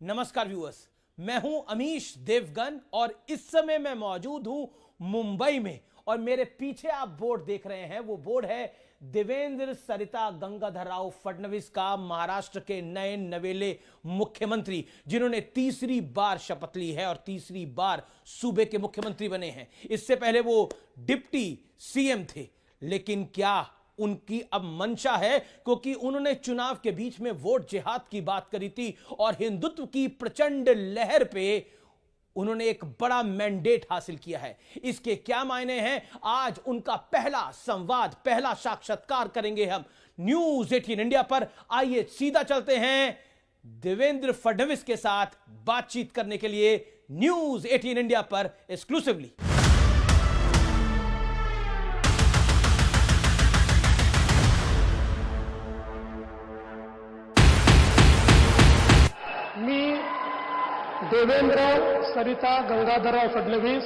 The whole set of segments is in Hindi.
नमस्कार व्यूअर्स, मैं हूं अमीश देवगन और इस समय मैं मौजूद हूं मुंबई में। और मेरे पीछे आप बोर्ड देख रहे हैं, वो बोर्ड है देवेंद्र सरिता गंगाधर राव फडणवीस का, महाराष्ट्र के नए नवेले मुख्यमंत्री, जिन्होंने तीसरी बार शपथ ली है और तीसरी बार सूबे के मुख्यमंत्री बने हैं। इससे पहले वो डिप्टी सीएम थे, लेकिन क्या उनकी अब मंशा है, क्योंकि उन्होंने चुनाव के बीच में वोट जिहाद की बात करी थी और हिंदुत्व की प्रचंड लहर पे उन्होंने एक बड़ा मैंडेट हासिल किया है। इसके क्या मायने हैं, आज उनका पहला संवाद, पहला साक्षात्कार करेंगे हम न्यूज 18 इंडिया पर। आइए सीधा चलते हैं देवेंद्र फडणवीस के साथ बातचीत करने के लिए न्यूज 18 इंडिया पर एक्सक्लूसिवली। देवेंद्र सरिता गंगाधरराव फडणवीस।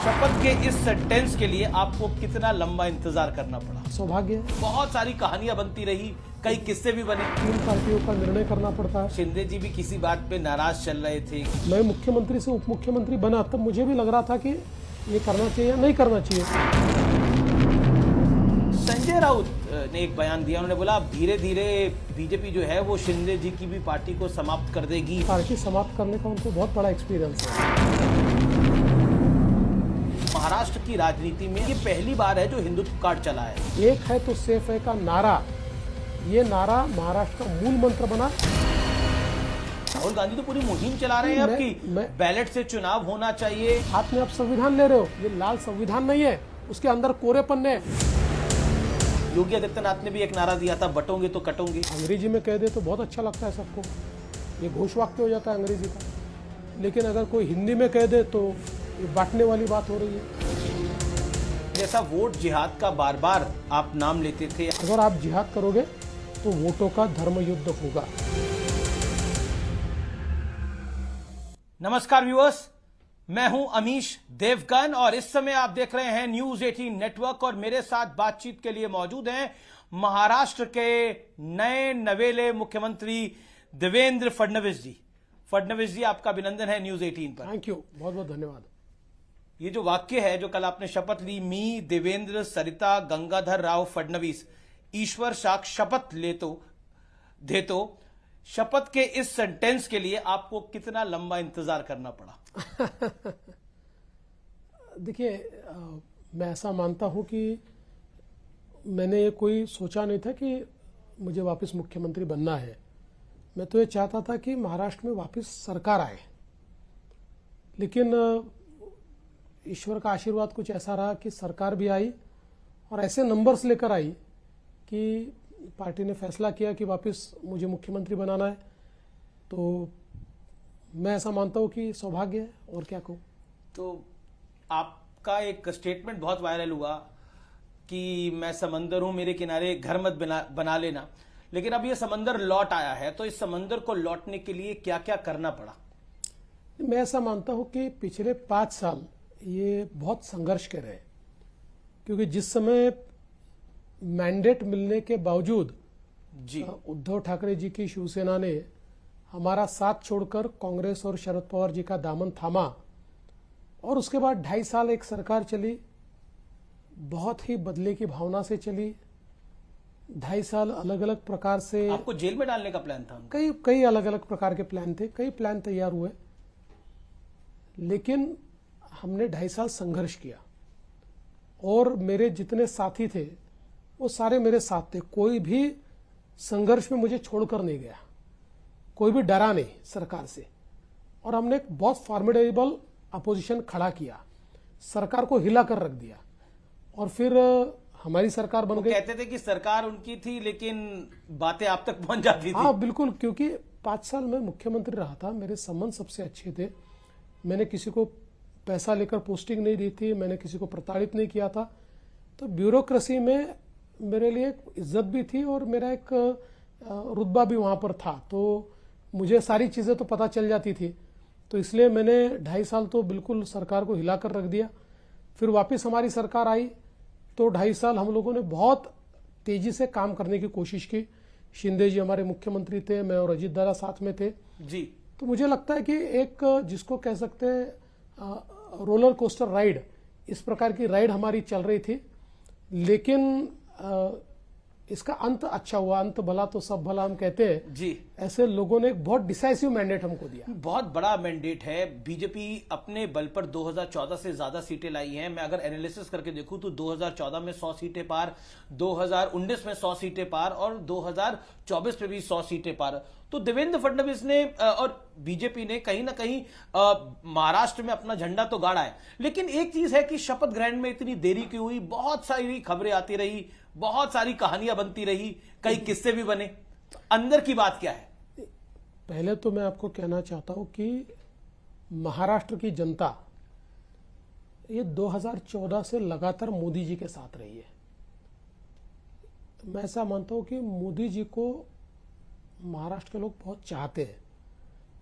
शपथ के इस सेंटेंस के लिए आपको कितना लंबा इंतजार करना पड़ा? सौभाग्य। बहुत सारी कहानियां बनती रही, कई किस्से भी बने। 3 पार्टियों का निर्णय करना पड़ता है। शिंदे जी भी किसी बात पे नाराज चल रहे थे। मैं मुख्यमंत्री से उप मुख्यमंत्री बना तब मुझे भी लग रहा था कि ये करना चाहिए या नहीं करना चाहिए। संजय राउत ने एक बयान दिया, उन्होंने बोला धीरे धीरे बीजेपी जो है वो शिंदे जी की भी पार्टी को समाप्त कर देगी। पार्टी समाप्त करने का उनको बहुत बड़ा एक्सपीरियंस है। महाराष्ट्र की राजनीति में ये पहली बार है जो हिंदुत्व कार्ड चला है। एक है तो सेफ है का नारा, ये नारा महाराष्ट्र का मूल मंत्र बना। राहुल गांधी तो पूरी मुहिम चला रहे हैं अब की बैलेट से चुनाव होना चाहिए। हाथ में आप संविधान ले रहे हो, ये लाल संविधान नहीं है, उसके अंदर कोरेपन है। योगी आदित्यनाथ ने भी एक नारा दिया था, बटोगे तो कटोगे। अंग्रेजी में कह दे तो बहुत अच्छा लगता है सबको, ये घोषवाक्य हो जाता है अंग्रेजी का। लेकिन अगर कोई हिंदी में कह दे तो ये बांटने वाली बात हो रही है। जैसा वोट जिहाद का बार बार आप नाम लेते थे, अगर आप जिहाद करोगे तो वोटों का धर्म युद्ध होगा। नमस्कार व्यूअर्स, मैं हूं अमीश देवगन और इस समय आप देख रहे हैं न्यूज 18 नेटवर्क और मेरे साथ बातचीत के लिए मौजूद हैं महाराष्ट्र के नए नवेले मुख्यमंत्री देवेंद्र फडणवीस जी। फडणवीस जी, आपका अभिनंदन है न्यूज 18 पर। थैंक यू, बहुत बहुत धन्यवाद। ये जो वाक्य है, जो कल आपने शपथ ली, मी देवेंद्र सरिता गंगाधर राव फडणवीस ईश्वर साक्ष शपथ देतो, शपथ के इस सेंटेंस के लिए आपको कितना लंबा इंतजार करना पड़ा? देखिए, मैं ऐसा मानता हूं कि मैंने ये कोई सोचा नहीं था कि मुझे वापस मुख्यमंत्री बनना है। मैं तो ये चाहता था कि महाराष्ट्र में वापस सरकार आए, लेकिन ईश्वर का आशीर्वाद कुछ ऐसा रहा कि सरकार भी आई और ऐसे नंबर्स लेकर आई कि पार्टी ने फैसला किया कि वापस मुझे मुख्यमंत्री बनाना है। तो मैं ऐसा मानता हूं कि सौभाग्य है, और क्या कहूं। तो आपका एक स्टेटमेंट बहुत वायरल हुआ कि मैं समंदर हूं, मेरे किनारे घर मत बना लेना, लेकिन अब ये समंदर लौट आया है, तो इस समंदर को लौटने के लिए क्या क्या करना पड़ा? मैं ऐसा मानता हूं कि पिछले 5 साल ये बहुत संघर्ष के रहे, क्योंकि जिस समय मैंडेट मिलने के बावजूद जी उद्धव ठाकरे जी की शिवसेना ने हमारा साथ छोड़कर कांग्रेस और शरद पवार जी का दामन थामा, और उसके बाद 2.5 साल एक सरकार चली, बहुत ही बदले की भावना से चली। 2.5 साल अलग अलग प्रकार से आपको जेल में डालने का प्लान था? कई अलग अलग प्रकार के प्लान थे, कई प्लान तैयार हुए, लेकिन हमने 2.5 साल संघर्ष किया और मेरे जितने साथी थे वो सारे मेरे साथ थे। कोई भी संघर्ष में मुझे छोड़कर नहीं गया, कोई भी डरा नहीं सरकार से, और हमने एक बहुत फॉर्मिडेबल अपोजिशन खड़ा किया, सरकार को हिला कर रख दिया, और फिर हमारी सरकार बन गई। कहते थे कि सरकार उनकी थी लेकिन बातें आप तक पहुंच जाती थी। हाँ बिल्कुल, क्योंकि 5 साल में मुख्यमंत्री रहा था, मेरे संबंध सबसे अच्छे थे, मैंने किसी को पैसा लेकर पोस्टिंग नहीं दी थी, मैंने किसी को प्रताड़ित नहीं किया था। तो ब्यूरोक्रेसी में मेरे लिए एक इज्जत भी थी और मेरा एक रुतबा भी वहां पर था, तो मुझे सारी चीजें तो पता चल जाती थी। तो इसलिए मैंने 2.5 साल तो बिल्कुल सरकार को हिलाकर रख दिया। फिर वापस हमारी सरकार आई तो 2.5 साल हम लोगों ने बहुत तेजी से काम करने की कोशिश की। शिंदे जी हमारे मुख्यमंत्री थे, मैं और अजीत दादा साथ में थे जी। तो मुझे लगता है कि एक जिसको कह सकते हैं रोलर कोस्टर राइड, इस प्रकार की राइड हमारी चल रही थी, लेकिन इसका अंत अच्छा हुआ। अंत भला तो सब भला हम कहते हैं जी। ऐसे लोगों ने एक बहुत डिसाइसिव मैंडेट हमको दिया। बहुत बड़ा मैंडेट है। बीजेपी अपने बल पर 2014 से ज्यादा सीटें लाई हैं। मैं अगर एनालिसिस करके देखूं तो 2014 में 100 सीटें पार, 2019 में 100 सीटें पार और 2024 में भी 100 सीटें पार। तो देवेंद्र फडणवीस ने और बीजेपी ने कहीं ना कहीं महाराष्ट्र में अपना झंडा तो गाड़ा है, लेकिन एक चीज है कि शपथ ग्रहण में इतनी देरी क्यों हुई? बहुत सारी खबरें आती रही, बहुत सारी कहानियां बनती रही, कई किस्से भी बने। अंदर की बात क्या है? पहले तो मैं आपको कहना चाहता हूं कि महाराष्ट्र की जनता ये 2014 से लगातार मोदी जी के साथ रही है। मैं ऐसा मानता हूं कि मोदी जी को महाराष्ट्र के लोग बहुत चाहते हैं।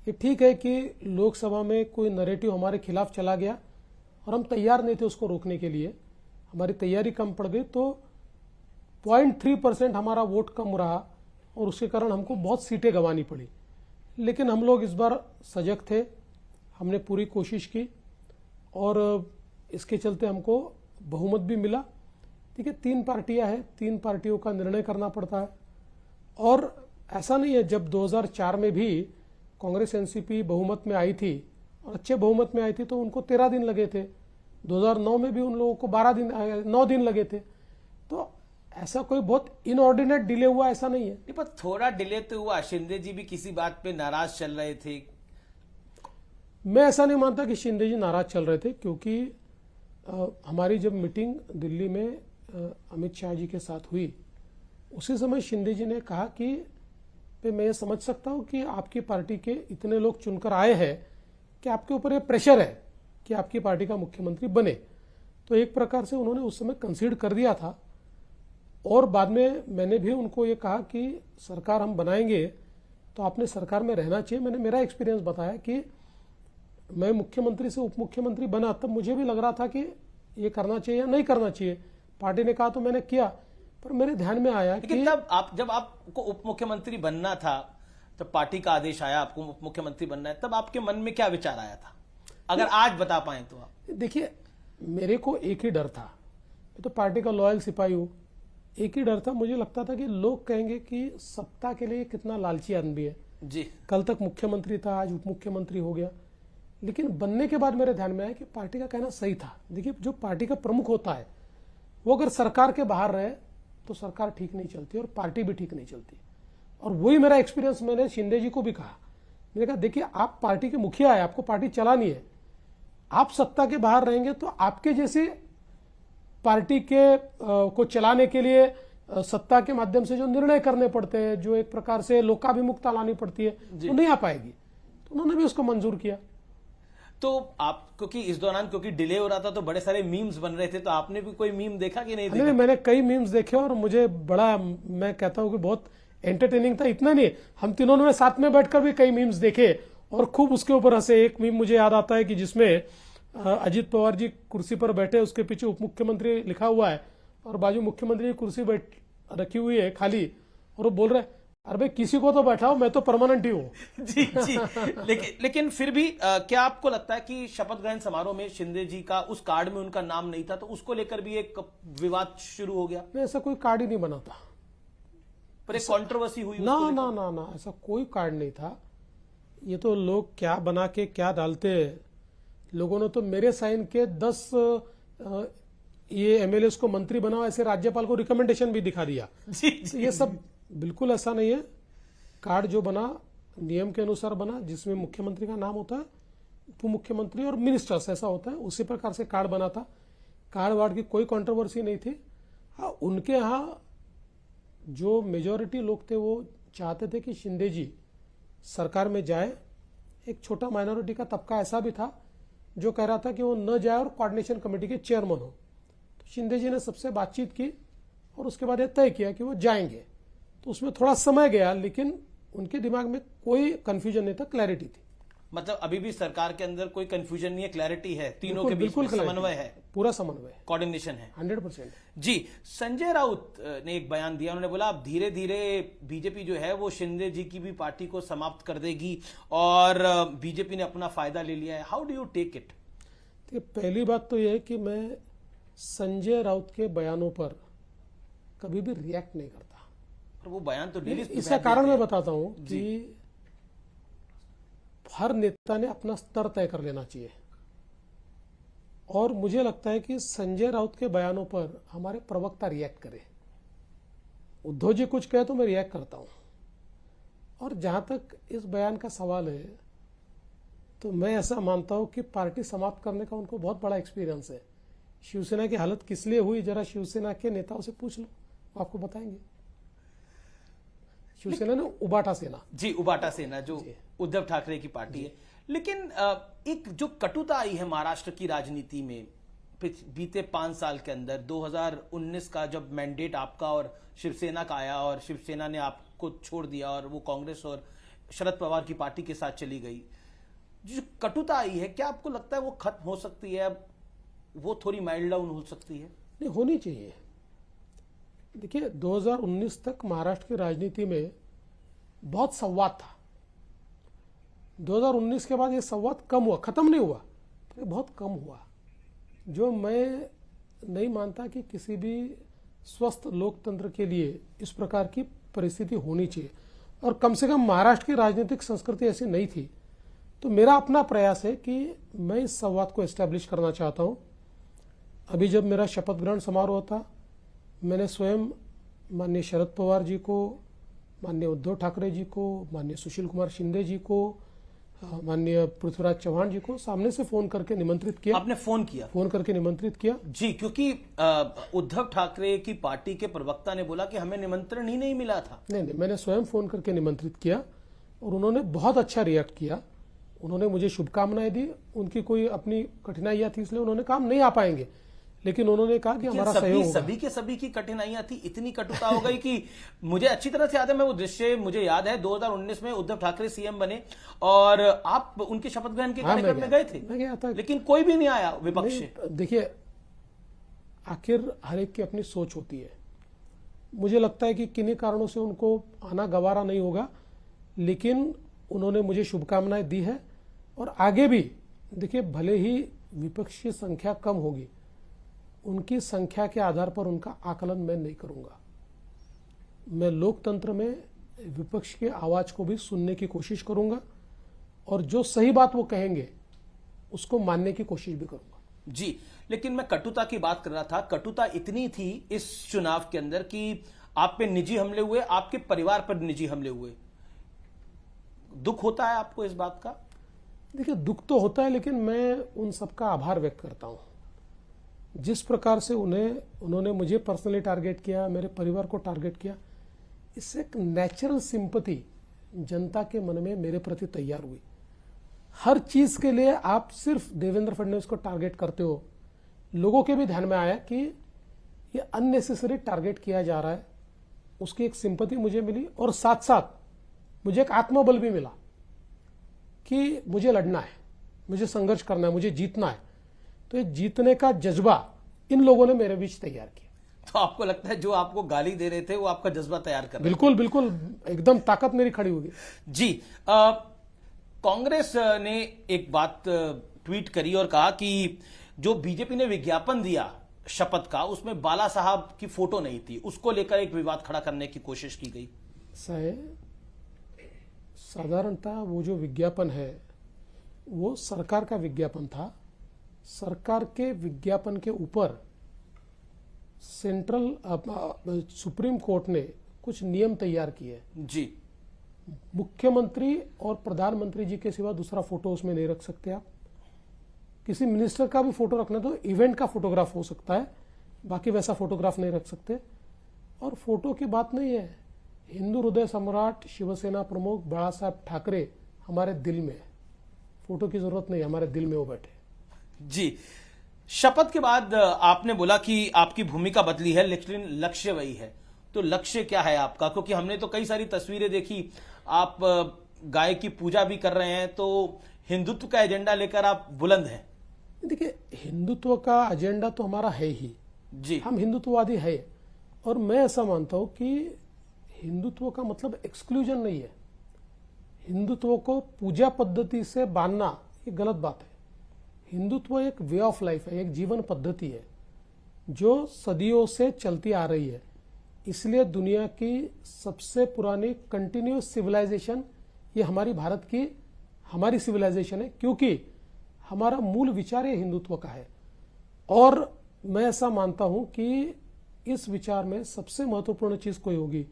ये ठीक है कि लोकसभा में कोई नैरेटिव हमारे खिलाफ चला गया और हम तैयार नहीं थे उसको रोकने के लिए, हमारी तैयारी कम पड़ गई, तो 0.3% हमारा वोट कम रहा और उसके कारण हमको बहुत सीटें गंवानी पड़ी। लेकिन हम लोग इस बार सजग थे, हमने पूरी कोशिश की और इसके चलते हमको बहुमत भी मिला। ठीक है, 3 पार्टियां हैं, 3 पार्टियों का निर्णय करना पड़ता है। और ऐसा नहीं है, जब 2004 में भी कांग्रेस एनसीपी बहुमत में आई थी और अच्छे बहुमत में आई थी तो उनको 13 दिन लगे थे। 2009 में भी उन लोगों को 9 दिन लगे थे। तो ऐसा कोई बहुत इनऑर्डिनेट डिले हुआ ऐसा नहीं है। पर थोड़ा डिले तो हुआ। शिंदे जी भी किसी बात पे नाराज चल रहे थे। मैं ऐसा नहीं मानता कि शिंदे जी नाराज चल रहे थे, क्योंकि हमारी जब मीटिंग दिल्ली में अमित शाह जी के साथ हुई, उसी समय शिंदे जी ने कहा कि मैं ये समझ सकता हूं कि आपकी पार्टी के इतने लोग चुनकर आए हैं कि आपके ऊपर ये प्रेशर है कि आपकी पार्टी का मुख्यमंत्री बने। तो एक प्रकार से उन्होंने उस समय कंसीड कर दिया था। और बाद में मैंने भी उनको ये कहा कि सरकार हम बनाएंगे तो आपने सरकार में रहना चाहिए। मैंने मेरा एक्सपीरियंस बताया कि मैं मुख्यमंत्री से उप मुख्यमंत्री बना, तब मुझे भी लग रहा था कि ये करना चाहिए या नहीं करना चाहिए। पार्टी ने कहा तो मैंने किया, पर मेरे ध्यान में आया कि तब जब आपको उप मुख्यमंत्री बनना था, जब पार्टी का आदेश आया आपको उप मुख्यमंत्री बनना है, तब आपके मन में क्या विचार आया था? अगर आज बता पाए तो आप। देखिए, मेरे को एक ही डर था, मैं तो पार्टी का लॉयल सिपाही हूं। एक ही डर था, मुझे लगता था कि लोग कहेंगे कि सत्ता के लिए कितना लालची आदमी है जी। कल तक मुख्यमंत्री था, आज उप मुख्यमंत्री हो गया। लेकिन बनने के बाद मेरे ध्यान में आया कि पार्टी का कहना सही था। देखिए, जो पार्टी का प्रमुख होता है वो अगर सरकार के बाहर रहे तो सरकार ठीक नहीं चलती और पार्टी भी ठीक नहीं चलती। और वही मेरा एक्सपीरियंस मैंने शिंदे जी को भी कहा। मैंने कहा, देखिए, आप पार्टी के मुखिया है, आपको पार्टी चलानी है। आप सत्ता के बाहर रहेंगे तो आपके जैसे पार्टी के को चलाने के लिए सत्ता के माध्यम से जो निर्णय करने पड़ते हैं, जो एक प्रकार से लोकाभिमुखता लानी पड़ती है, तो नहीं आ पाएगी। तो उन्होंने भी उसको मंजूर किया। तो आप, क्योंकि इस दौरान क्योंकि डिले हो रहा था तो बड़े सारे मीम्स बन रहे थे, तो आपने भी कोई मीम देखा कि नहीं देखा? नहीं, मैंने कई मीम्स देखे और मुझे बड़ा, मैं कहता हूं कि बहुत एंटरटेनिंग था। इतना नहीं, हम तीनों ने साथ में बैठकर भी कई मीम्स देखे और खूब उसके ऊपर हंसे। एक मीम मुझे याद आता है कि जिसमें अजित पवार जी कुर्सी पर बैठे, उसके पीछे उप मुख्यमंत्री लिखा हुआ है और बाजू मुख्यमंत्री की कुर्सी रखी हुई है खाली, और वो बोल रहे, अरे भाई किसी को तो बैठाओ, मैं तो परमानेंट ही हूं। जी जी। लेकिन फिर भी क्या आपको लगता है कि शपथ ग्रहण समारोह में शिंदे जी का उस कार्ड में उनका नाम नहीं था, तो उसको लेकर भी एक विवाद शुरू हो गया? ऐसा कोई कार्ड ही नहीं बना था, पर एक कंट्रोवर्सी हुई? ना ना ना ना, ऐसा कोई कार्ड नहीं था। ये तो लोग क्या बना के क्या डालते हैं। लोगों ने तो मेरे साइन के 10 ये एमएलएस को मंत्री बनाओ ऐसे राज्यपाल को रिकमेंडेशन भी दिखा दिया। जी, जी। ये सब बिल्कुल ऐसा नहीं है। कार्ड जो बना नियम के अनुसार बना, जिसमें मुख्यमंत्री का नाम होता है, उप मुख्यमंत्री और मिनिस्टर्स ऐसा होता है, उसी प्रकार से कार्ड बना था। कार्ड वार्ड की कोई कंट्रोवर्सी नहीं थी। हाँ, उनके यहाँ जो मेजॉरिटी लोग थे वो चाहते थे कि शिंदे जी सरकार में जाए। एक छोटा माइनॉरिटी का तबका ऐसा भी था जो कह रहा था कि वो न जाए और कोऑर्डिनेशन कमेटी के चेयरमैन हो। तो शिंदे जी ने सबसे बातचीत की और उसके बाद ये तय किया कि वो जाएंगे। तो उसमें थोड़ा समय गया, लेकिन उनके दिमाग में कोई कंफ्यूजन नहीं था, क्लैरिटी थी। मतलब अभी भी सरकार के अंदर कोई कंफ्यूजन नहीं है, क्लैरिटी है, तीनों के बीच बिल्कुल में clarity समन्वय है, पूरा समन्वय है, कोऑर्डिनेशन है। 100%। जी, संजय राउत ने एक बयान दिया, उन्होंने बोला अब धीरे धीरे बीजेपी जो है वो शिंदे जी की भी पार्टी को समाप्त कर देगी और बीजेपी ने अपना फायदा ले लिया है। How do you take it? देखिए, पहली बात तो यह है कि मैं संजय राउत के बयानों पर कभी भी रिएक्ट नहीं करता। और वो बयान तो डेली इसका कारण मैं बताता हूं कि हर नेता ने अपना स्तर तय कर लेना चाहिए, और मुझे लगता है कि संजय राउत के बयानों पर हमारे प्रवक्ता रिएक्ट करे। उद्धव जी कुछ कहे तो मैं रिएक्ट करता हूं, और जहां तक इस बयान का सवाल है तो मैं ऐसा मानता हूं कि पार्टी समाप्त करने का उनको बहुत बड़ा एक्सपीरियंस है। शिवसेना की हालत किस लिए हुई, जरा शिवसेना के नेताओं से पूछ लो, वो आपको बताएंगे। शिवसेना ने उबाटा सेना, जी, उबाटा सेना जो उद्धव ठाकरे की पार्टी है। लेकिन एक जो कटुता आई है महाराष्ट्र की राजनीति में बीते 5 साल के अंदर, 2019 का जब मैंडेट आपका और शिवसेना का आया और शिवसेना ने आपको छोड़ दिया और वो कांग्रेस और शरद पवार की पार्टी के साथ चली गई, जो कटुता आई है, क्या आपको लगता है वो खत्म हो सकती है, अब वो थोड़ी माइल्ड डाउन हो सकती है? नहीं, होनी चाहिए। देखिए, 2019 तक महाराष्ट्र की राजनीति में बहुत संवाद था। 2019 के बाद ये संवाद कम हुआ, खत्म नहीं हुआ, तो बहुत कम हुआ, जो मैं नहीं मानता कि किसी भी स्वस्थ लोकतंत्र के लिए इस प्रकार की परिस्थिति होनी चाहिए, और कम से कम महाराष्ट्र की राजनीतिक संस्कृति ऐसी नहीं थी। तो मेरा अपना प्रयास है कि मैं इस संवाद को एस्टैब्लिश करना चाहता हूं। अभी जब मेरा शपथ ग्रहण समारोह था, मैंने स्वयं माननीय शरद पवार जी को, माननीय उद्धव ठाकरे जी को, माननीय सुशील कुमार शिंदे जी को, माननीय पृथ्वीराज चौहान जी को सामने से फोन करके निमंत्रित किया। आपने फोन किया? फोन करके निमंत्रित किया जी, क्योंकि उद्धव ठाकरे की पार्टी के प्रवक्ता ने बोला कि हमें निमंत्रण ही नहीं मिला था। नहीं, मैंने स्वयं फोन करके निमंत्रित किया और उन्होंने बहुत अच्छा रिएक्ट किया। उन्होंने मुझे शुभकामनाएं दी। उनकी कोई अपनी कठिनाइयां थी, इसलिए उन्होंने कहा नहीं आ पाएंगे, लेकिन उन्होंने कहा कि हमारा सहयोग होगा। सभी की कठिनाइयां थी, इतनी कटुता हो गई कि मुझे अच्छी तरह से याद है, मैं वो दृश्य मुझे याद है, 2019 में उद्धव ठाकरे सीएम बने और आप उनके शपथ ग्रहण के कार्यक्रम में गए थे। मैं गया था, लेकिन कोई भी नहीं आया विपक्ष से। देखिए, आखिर हर एक की अपनी सोच होती है। मुझे लगता है कि किन्हीं कारणों से उनको आना गवारा नहीं होगा, लेकिन उन्होंने मुझे शुभकामनाएं दी है। और आगे भी देखिए, भले ही विपक्ष की संख्या कम होगी, उनकी संख्या के आधार पर उनका आकलन मैं नहीं करूंगा। मैं लोकतंत्र में विपक्ष के आवाज को भी सुनने की कोशिश करूंगा, और जो सही बात वो कहेंगे उसको मानने की कोशिश भी करूंगा। जी, लेकिन मैं कटुता की बात कर रहा था। कटुता इतनी थी इस चुनाव के अंदर कि आप पे निजी हमले हुए, आपके परिवार पर निजी हमले हुए। दुख होता है आपको इस बात का? देखिए, दुख तो होता है, लेकिन मैं उन सबका आभार व्यक्त करता हूं। जिस प्रकार से उन्होंने मुझे पर्सनली टारगेट किया, मेरे परिवार को टारगेट किया, इससे एक नेचुरल सिंपैथी जनता के मन में मेरे प्रति तैयार हुई। हर चीज के लिए आप सिर्फ देवेंद्र फडणवीस को टारगेट करते हो, लोगों के भी ध्यान में आया कि ये अननेसेसरी टारगेट किया जा रहा है। उसकी एक सिंपैथी मुझे मिली, और साथ साथ मुझे एक आत्मबल भी मिला कि मुझे लड़ना है, मुझे संघर्ष करना है, मुझे जीतना है। तो ये जीतने का जज्बा इन लोगों ने मेरे बीच तैयार किया। तो आपको लगता है जो आपको गाली दे रहे थे वो आपका जज्बा तैयार कर रहे थे? बिल्कुल बिल्कुल, एकदम ताकत मेरी खड़ी होगी। जी, कांग्रेस ने एक बात ट्वीट करी और कहा कि जो बीजेपी ने विज्ञापन दिया शपथ का, उसमें बाला साहब की फोटो नहीं थी, उसको लेकर एक विवाद खड़ा करने की कोशिश की गई। साधारणतः वो जो विज्ञापन है वो सरकार का विज्ञापन था। सरकार के विज्ञापन के ऊपर सुप्रीम कोर्ट ने कुछ नियम तैयार किए। जी, मुख्यमंत्री और प्रधानमंत्री जी के सिवा दूसरा फोटो उसमें नहीं रख सकते आप। किसी मिनिस्टर का भी फोटो रखना तो इवेंट का फोटोग्राफ हो सकता है, बाकी वैसा फोटोग्राफ नहीं रख सकते। और फोटो की बात नहीं है, हिंदू हृदय सम्राट शिवसेना प्रमुख बाला साहब ठाकरे हमारे दिल में है। फोटो की जरूरत नहीं, हमारे दिल में वो बैठे। जी, शपथ के बाद आपने बोला कि आपकी भूमिका बदली है, लेकिन लक्ष्य वही है। तो लक्ष्य क्या है आपका? क्योंकि हमने तो कई सारी तस्वीरें देखी, आप गाय की पूजा भी कर रहे हैं, तो हिंदुत्व का एजेंडा लेकर आप बुलंद हैं। देखिए, हिंदुत्व का एजेंडा तो हमारा है ही जी। हम हिंदुत्ववादी है, और मैं ऐसा मानता हूं कि हिंदुत्व का मतलब एक्सक्लूजन नहीं है। हिंदुत्व को पूजा पद्धति से बांधना ये गलत बात है। हिंदुत्व एक वे ऑफ लाइफ है, एक जीवन पद्धति है जो सदियों से चलती आ रही है। इसलिए दुनिया की सबसे पुरानी कंटिन्यूस सिविलाइजेशन ये हमारी भारत की हमारी सिविलाइजेशन है, क्योंकि हमारा मूल विचार ये हिंदुत्व का है। और मैं ऐसा मानता हूं कि इस विचार में सबसे महत्वपूर्ण चीज कोई होगी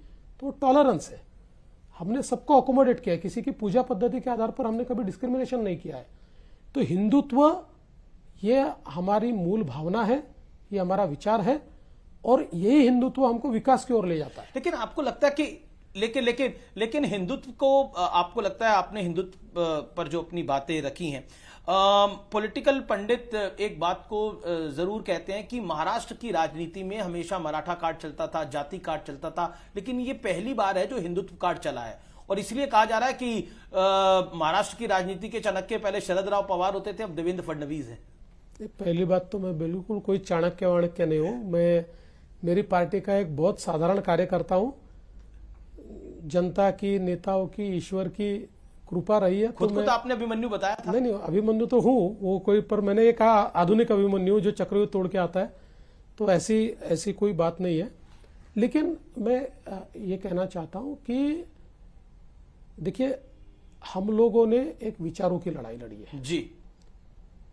तो टॉलरेंस है। हमने सबको अकोमोडेट किया है, किसी की पूजा पद्धति के आधार पर हमने कभी डिस्क्रिमिनेशन नहीं किया है। तो हिंदुत्व ये हमारी मूल भावना है, ये हमारा विचार है, और यही हिंदुत्व हमको विकास की ओर ले जाता है। लेकिन आपको लगता है कि लेकिन हिंदुत्व को आपको लगता है, आपने हिंदुत्व पर जो अपनी बातें रखी हैं, पॉलिटिकल पंडित एक बात को जरूर कहते हैं कि महाराष्ट्र की राजनीति में हमेशा मराठा कार्ड चलता था, जाति कार्ड चलता था, लेकिन ये पहली बार है जो हिंदुत्व कार्ड चला है। और इसलिए कहा जा रहा है कि महाराष्ट्र की राजनीति के चाणक्य पहले शरद राव पवार होते थे, अब देवेंद्र फडणवीस है। पहली बात तो मैं बिल्कुल कोई चाणक्य वाणक्य नहीं हूं। मैं मेरी पार्टी का एक बहुत साधारण कार्यकर्ता हूं। जनता की, नेताओं की, ईश्वर की कृपा रही है। खुद को तो आपने अभिमन्यु बताया था। नहीं, अभिमन्यु तो हूं वो कोई, पर मैंने ये कहा आधुनिक अभिमन्यु जो चक्रव्यूह तोड़ के आता है, तो ऐसी कोई बात नहीं है। लेकिन मैं ये कहना चाहता हूं कि देखिए, हम लोगों ने एक विचारों की लड़ाई लड़ी है जी,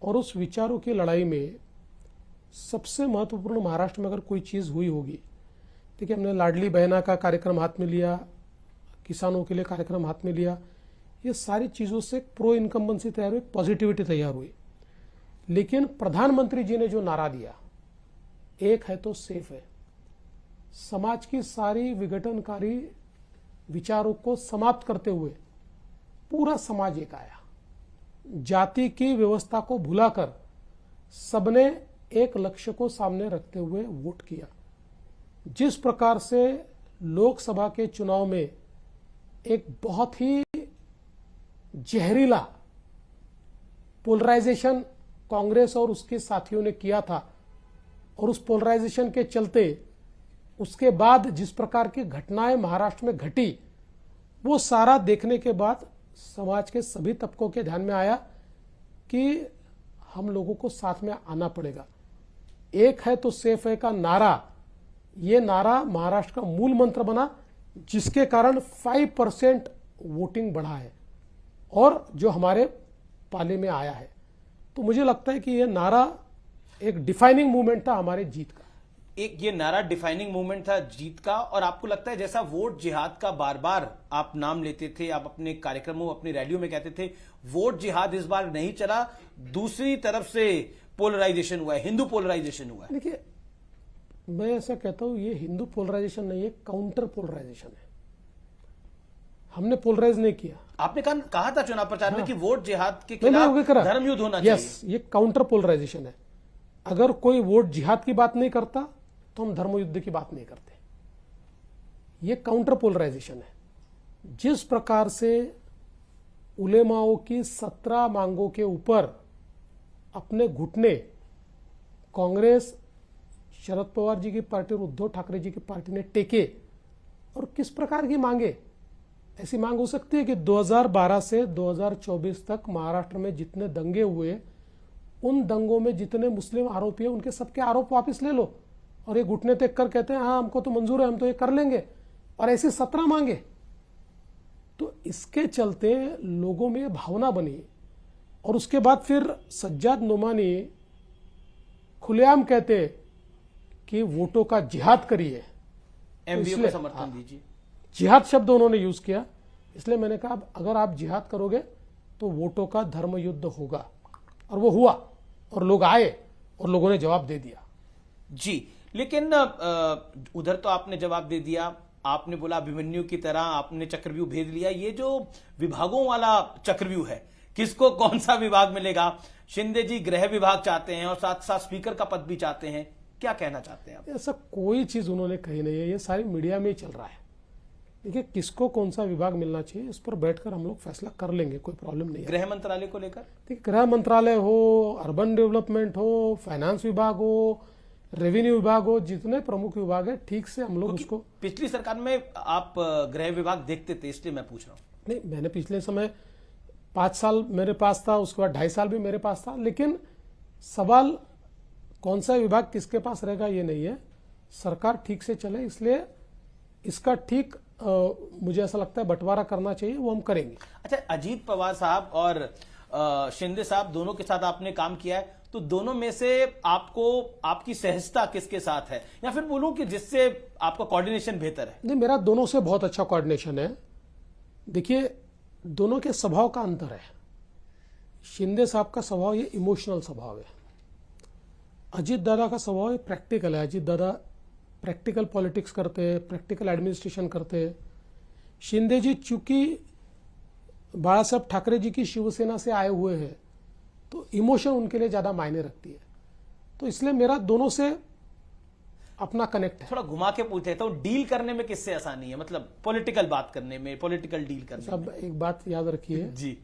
और उस विचारों की लड़ाई में सबसे महत्वपूर्ण महाराष्ट्र में अगर कोई चीज हुई होगी, देखिए हमने लाडली बहना का कार्यक्रम हाथ में लिया, किसानों के लिए कार्यक्रम हाथ में लिया, ये सारी चीजों से प्रो इनकम्बेंसी तैयार हुई, पॉजिटिविटी तैयार हुई। लेकिन प्रधानमंत्री जी ने जो नारा दिया, एक है तो सेफ है, समाज की सारी विघटनकारी विचारों को समाप्त करते हुए पूरा समाज एक आया। जाति की व्यवस्था को भुलाकर सबने एक लक्ष्य को सामने रखते हुए वोट किया। जिस प्रकार से लोकसभा के चुनाव में एक बहुत ही जहरीला पोलराइजेशन कांग्रेस और उसके साथियों ने किया था, और उस पोलराइजेशन के चलते उसके बाद जिस प्रकार की घटनाएं महाराष्ट्र में घटी, वो सारा देखने के बाद समाज के सभी तबकों के ध्यान में आया कि हम लोगों को साथ में आना पड़ेगा। एक है तो सेफ है का नारा, ये नारा महाराष्ट्र का मूल मंत्र बना, जिसके कारण 5% वोटिंग बढ़ा है और जो हमारे पाले में आया है। तो मुझे लगता है कि ये नारा एक डिफाइनिंग मूवमेंट था हमारे जीत का। ये नारा डिफाइनिंग मूवमेंट था जीत का। और आपको लगता है जैसा वोट जिहाद का बार बार आप नाम लेते थे, आप अपने कार्यक्रमों, अपनी रैलियों में कहते थे, वोट जिहाद इस बार नहीं चला, दूसरी तरफ से पोलराइजेशन हुआ है, हिंदू पोलराइजेशन हुआ है। देखिए, मैं ऐसा कहता हूं, ये हिंदू पोलराइजेशन नहीं है, काउंटर पोलराइजेशन है। हमने पोलराइज नहीं किया। आपने कहा था चुनाव प्रचार में कि वोट जिहाद के खिलाफ धर्म युद्ध होना चाहिए। यस, ये काउंटर पोलराइजेशन है। अगर कोई वोट जिहाद की बात नहीं करता तो हम धर्म युद्ध की बात नहीं करते। ये काउंटर पोलराइजेशन है। जिस प्रकार से उलेमाओं की 17 मांगों के ऊपर अपने घुटने कांग्रेस, शरद पवार जी की पार्टी और उद्धव ठाकरे जी की पार्टी ने टेके, और किस प्रकार की मांगे, ऐसी मांग हो सकती है कि 2012 से 2024 तक महाराष्ट्र में जितने दंगे हुए, उन दंगों में जितने मुस्लिम आरोपी हैं उनके सबके आरोप वापस ले लो, और ये घुटने टेक कर कहते हैं हाँ हमको तो मंजूर है, हम तो ये कर लेंगे, और ऐसी 17 मांगे। तो इसके चलते लोगों में भावना बनी, और उसके बाद फिर सज्जाद नोमानी खुलेआम कहते कि वोटों का जिहाद करिए, एमवीओ को समर्थन दीजिए। जिहाद शब्द उन्होंने यूज किया, इसलिए मैंने कहा अगर आप जिहाद करोगे तो वोटों का धर्म युद्ध होगा, और वो हुआ, और लोग आए और लोगों ने जवाब दे दिया। जी, लेकिन उधर तो आपने जवाब दे दिया, आपने बोला अभिमन्यु की तरह आपने चक्रव्यूह भेद लिया। ये जो विभागों वाला चक्रव्यूह है, किसको कौन सा विभाग मिलेगा? शिंदे जी गृह विभाग चाहते हैं और साथ साथ स्पीकर का पद भी चाहते हैं, क्या कहना चाहते हैं आप? ऐसा कोई चीज उन्होंने कही नहीं है, ये सारी मीडिया में ही चल रहा है। देखिए, किसको कौन सा विभाग मिलना चाहिए इस पर बैठकर हम लोग फैसला कर लेंगे, कोई प्रॉब्लम नहीं है। गृह मंत्रालय को लेकर देखिए, गृह मंत्रालय हो, अर्बन डेवलपमेंट हो, फाइनेंस विभाग हो, रेवेन्यू विभाग हो, जितने प्रमुख विभाग है ठीक से हम लोग उसको। पिछली सरकार में आप गृह विभाग देखते थे, इसलिए मैं पूछ रहा हूं। नहीं, मैंने पिछले समय 5 साल मेरे पास था, उसके बाद 2.5 साल भी मेरे पास था, लेकिन सवाल कौन सा विभाग किसके पास रहेगा ये नहीं है, सरकार ठीक से चले, इसलिए इसका ठीक मुझे ऐसा लगता है बंटवारा करना चाहिए, वो हम करेंगे। अच्छा, अजीत पवार साहब और शिंदे साहब दोनों के साथ आपने काम किया है, तो दोनों में से आपको आपकी सहजता किसके साथ है, या फिर बोलूं कि जिससे आपका कोऑर्डिनेशन बेहतर है? नहीं, मेरा दोनों से बहुत अच्छा कोऑर्डिनेशन है। देखिए, दोनों के स्वभाव का अंतर है। शिंदे साहब का स्वभाव ये इमोशनल स्वभाव है, अजीत दादा का स्वभाव ये प्रैक्टिकल है। अजीत दादा प्रैक्टिकल पॉलिटिक्स करते हैं, प्रैक्टिकल एडमिनिस्ट्रेशन करते हैं। शिंदे जी चूंकि बाला साहब ठाकरे जी की शिवसेना से आए हुए हैं, तो इमोशन उनके लिए ज्यादा मायने रखती है, तो इसलिए मेरा दोनों से अपना कनेक्ट है। थोड़ा घुमा के पूछे तो डील करने में किससे आसानी है, मतलब पॉलिटिकल बात करने में, पॉलिटिकल डील करने में? सब एक बात याद रखिए जी,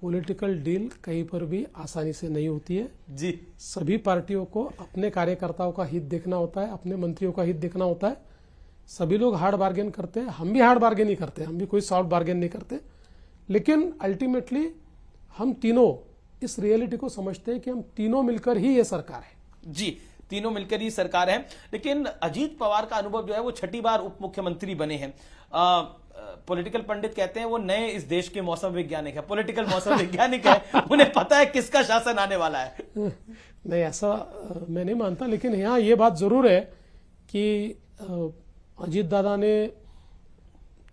पॉलिटिकल डील कहीं पर भी आसानी से नहीं होती है जी। सभी पार्टियों को अपने कार्यकर्ताओं का हित देखना होता है, अपने मंत्रियों का हित देखना होता है। सभी लोग हार्ड बार्गेन करते हैं, हम भी हार्ड बार्गेन ही करते हैं, हम भी कोई सॉफ्ट बार्गेन नहीं करते, लेकिन अल्टीमेटली हम तीनों इस रियलिटी को समझते हैं कि हम तीनों मिलकर ही ये सरकार है। जी, तीनों मिलकर ही सरकार है। लेकिन अजीत पवार का अनुभव जो है वो 6ठी बार उप मुख्यमंत्री बने हैं। पॉलिटिकल पंडित कहते हैं वो नए इस देश के मौसम वैज्ञानिक है, पॉलिटिकल मौसम वैज्ञानिक है, उन्हें पता है किसका शासन आने वाला है। नहीं, ऐसा मैं नहीं मानता, लेकिन यहाँ ये बात जरूर है कि अजीत दादा ने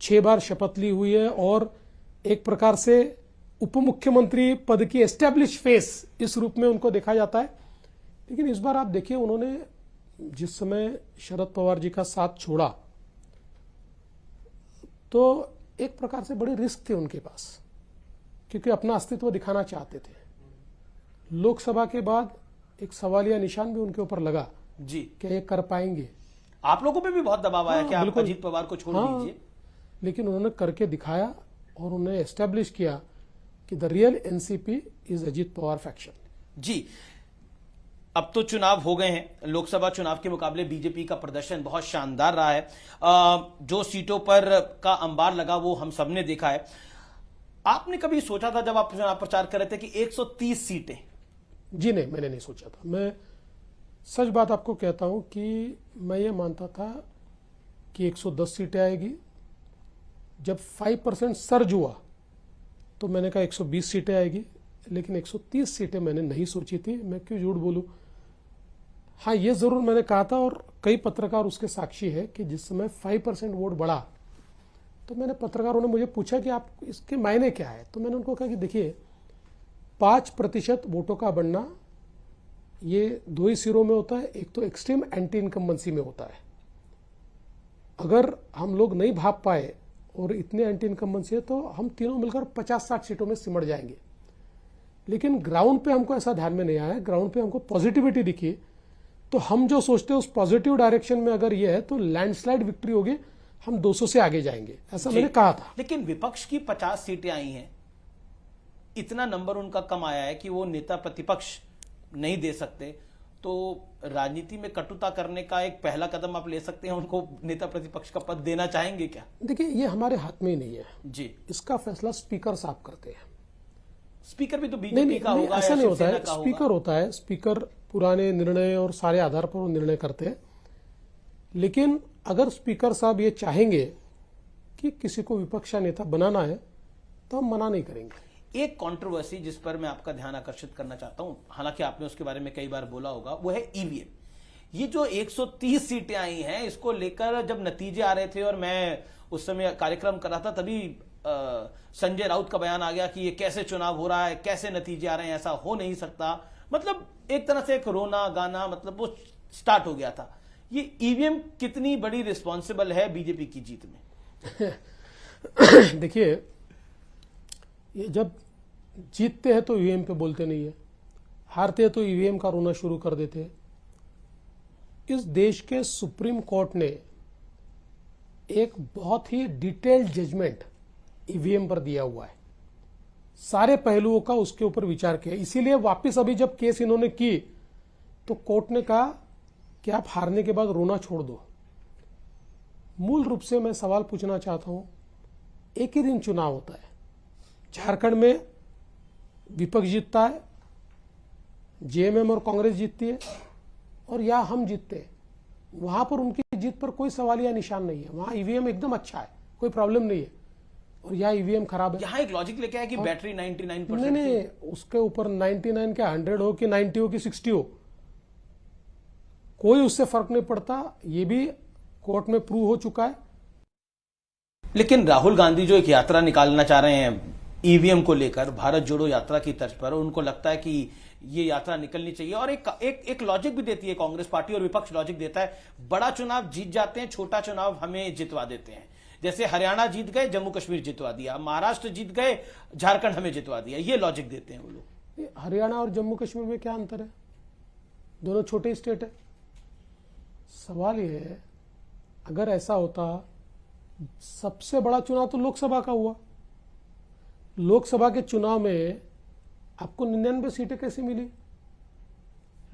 6 बार शपथ ली हुई है और एक प्रकार से उप मुख्यमंत्री पद की एस्टेब्लिश फेस इस रूप में उनको देखा जाता है। लेकिन इस बार आप देखिए, उन्होंने जिस समय शरद पवार जी का साथ छोड़ा तो एक प्रकार से बड़े रिस्क थे उनके पास, क्योंकि अपना अस्तित्व दिखाना चाहते थे। लोकसभा के बाद एक सवालिया निशान भी उनके ऊपर लगा जी, कि ये कर पाएंगे। आप लोगों पे भी बहुत दबाव आया कि आप बिल्कुल। अजीत पवार को छोड़ दीजिए, लेकिन उन्होंने करके दिखाया और उन्होंने एस्टेब्लिश किया कि the real NCP is Ajit Pawar faction. जी। अब तो चुनाव हो गए हैं, लोकसभा चुनाव के मुकाबले बीजेपी का प्रदर्शन बहुत शानदार रहा है। जो सीटों पर का अंबार लगा वो हम सबने देखा है। आपने कभी सोचा था जब आप चुनाव प्रचार कर रहे थे कि 130 सीटें? जी नहीं, मैंने नहीं सोचा था। मैं सच बात आपको कहता हूं कि मैं ये मानता था कि 110 सीटें आएगी। जब 5% सर्ज हुआ तो मैंने कहा 120 सीटें आएगी, लेकिन 130 सीटें मैंने नहीं सोची थी। मैं क्यों झूठ बोलूं। हाँ, ये जरूर मैंने कहा था और कई पत्रकार उसके साक्षी है कि जिस समय 5% वोट बढ़ा तो मैंने, पत्रकारों ने मुझे पूछा कि आप इसके मायने क्या है, तो मैंने उनको कहा कि देखिए 5% वोटों का बढ़ना ये 2 ही सिरों में होता है। एक तो एक्सट्रीम एंटी इनकम्बेंसी में होता है, अगर हम लोग नहीं भाप पाए और इतने एंटी इनकम्बेंसी है तो हम तीनों मिलकर 50-60 सीटों में सिमट जाएंगे। लेकिन ग्राउंड पे हमको ऐसा ध्यान में नहीं आया, ग्राउंड पे हमको पॉजिटिविटी दिखी, तो हम जो सोचते हैं उस पॉजिटिव डायरेक्शन में अगर ये है तो लैंडस्लाइड विक्ट्री होगी, हम 200 से आगे जाएंगे, ऐसा मैंने कहा था। लेकिन विपक्ष की 50 सीटें आई हैं, इतना नंबर उनका कम आया है कि वो नेता प्रतिपक्ष नहीं दे सकते, तो राजनीति में कटुता करने का एक पहला कदम आप ले सकते हैं, उनको नेता प्रतिपक्ष का पद देना चाहेंगे क्या? देखिए, ये हमारे हाथ में ही नहीं है जी, इसका फैसला स्पीकर साहब करते हैं। स्पीकर भी तो नहीं, बीजेपी का होगा, ऐसा या नहीं होता शिवसेना है, का स्पीकर होगा? होता है, स्पीकर पुराने निर्णय और सारे आधार पर वो निर्णय करते हैं। लेकिन अगर स्पीकर साहब ये चाहेंगे कि किसी को विपक्ष का नेता बनाना है तो हम मना नहीं करेंगे। एक कंट्रोवर्सी जिस पर मैं आपका ध्यान आकर्षित करना चाहता हूं, हालांकि आपने उसके बारे में कई बार बोला होगा, वो है ईवीएम। ये जो 130 सीटें आई हैं, इसको लेकर जब नतीजे आ रहे थे और मैं उस समय कार्यक्रम कर रहा था, तभी संजय राउत का बयान आ गया कि ये कैसे चुनाव हो रहा है, कैसे नतीजे आ रहे हैं, ऐसा हो नहीं सकता। मतलब एक तरह से एक रोना गाना, मतलब वो स्टार्ट हो गया था। ये ईवीएम कितनी बड़ी रिस्पॉन्सिबल है बीजेपी की जीत में? देखिए, ये जब जीतते हैं तो ईवीएम पे बोलते नहीं है, हारते हैं तो ईवीएम का रोना शुरू कर देते हैं। इस देश के सुप्रीम कोर्ट ने एक बहुत ही डिटेल्ड जजमेंट ईवीएम पर दिया हुआ है, सारे पहलुओं का उसके ऊपर विचार किया। इसीलिए वापस अभी जब केस इन्होंने की तो कोर्ट ने कहा कि आप हारने के बाद रोना छोड़ दो। मूल रूप से मैं सवाल पूछना चाहता हूं, एक ही दिन चुनाव होता है, झारखंड में विपक्ष जीतता है, जेएमएम और कांग्रेस जीतती है, और यहाँ हम जीतते हैं। वहां पर उनकी जीत पर कोई सवाल या निशान नहीं है। वहां ईवीएम एकदम अच्छा है, कोई प्रॉब्लम नहीं है, और यहाँ ईवीएम खराब है। यहाँ एक लॉजिक लेके आया कि बैटरी 99% नहीं, उसके ऊपर 99 क्या 100 हो कि 90 हो कि 60 हो, कोई उससे फर्क नहीं पड़ता। ये भी कोर्ट में प्रूव हो चुका है। लेकिन राहुल गांधी जो एक यात्रा निकालना चाह रहे हैं ईवीएम को लेकर, भारत जोड़ो यात्रा की तर्ज पर, उनको लगता है कि ये यात्रा निकलनी चाहिए। और एक लॉजिक भी देती है कांग्रेस पार्टी और विपक्ष लॉजिक देता है, बड़ा चुनाव जीत जाते हैं, छोटा चुनाव हमें जितवा देते हैं। जैसे हरियाणा जीत गए, जम्मू कश्मीर जितवा दिया, महाराष्ट्र जीत गए, झारखंड हमें जितवा दिया। ये लॉजिक देते हैं वो लोग। हरियाणा और जम्मू कश्मीर में क्या अंतर है? दोनों छोटे स्टेट है। सवाल यह है, अगर ऐसा होता, सबसे बड़ा चुनाव तो लोकसभा का हुआ। लोकसभा के चुनाव में आपको 99 सीटें कैसे मिली?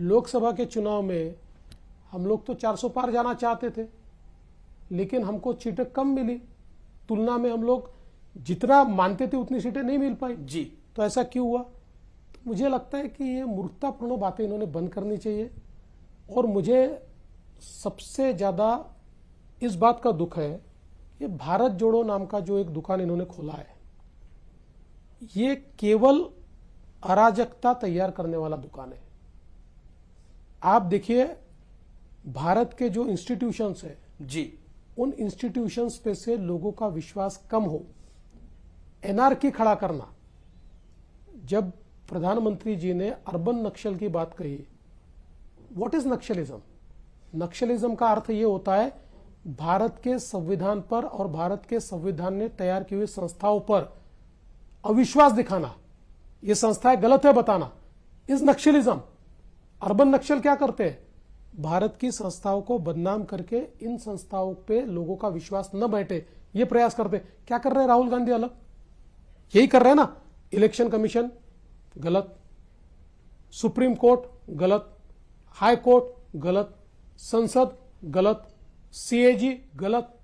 लोकसभा के चुनाव में हम लोग तो 400 पार जाना चाहते थे, लेकिन हमको सीटें कम मिली। तुलना में हम लोग जितना मानते थे उतनी सीटें नहीं मिल पाई जी। तो ऐसा क्यों हुआ? तो मुझे लगता है कि ये मूर्खतापूर्ण बातें इन्होंने बंद करनी चाहिए। और मुझे सबसे ज्यादा इस बात का दुख है कि भारत जोड़ो नाम का जो एक दुकान इन्होंने खोला है, ये केवल अराजकता तैयार करने वाला दुकान है। आप देखिए, भारत के जो इंस्टीट्यूशंस है जी, उन इंस्टीट्यूशंस पे से लोगों का विश्वास कम हो, एनआरकी खड़ा करना। जब प्रधानमंत्री जी ने अर्बन नक्सल की बात कही, व्हाट इज नक्सलिज्म? नक्सलिज्म का अर्थ ये होता है भारत के संविधान पर और भारत के संविधान ने तैयार की हुई संस्थाओं पर अविश्वास दिखाना, ये संस्थाएं गलत है बताना, इस नक्सलिज्म। अर्बन नक्सल क्या करते हैं? भारत की संस्थाओं को बदनाम करके इन संस्थाओं पे लोगों का विश्वास न बैठे, ये प्रयास करते। क्या कर रहे हैं राहुल गांधी? अलग यही कर रहे हैं ना। इलेक्शन कमीशन गलत, सुप्रीम कोर्ट गलत, हाई कोर्ट गलत, संसद गलत, सीएजी गलत।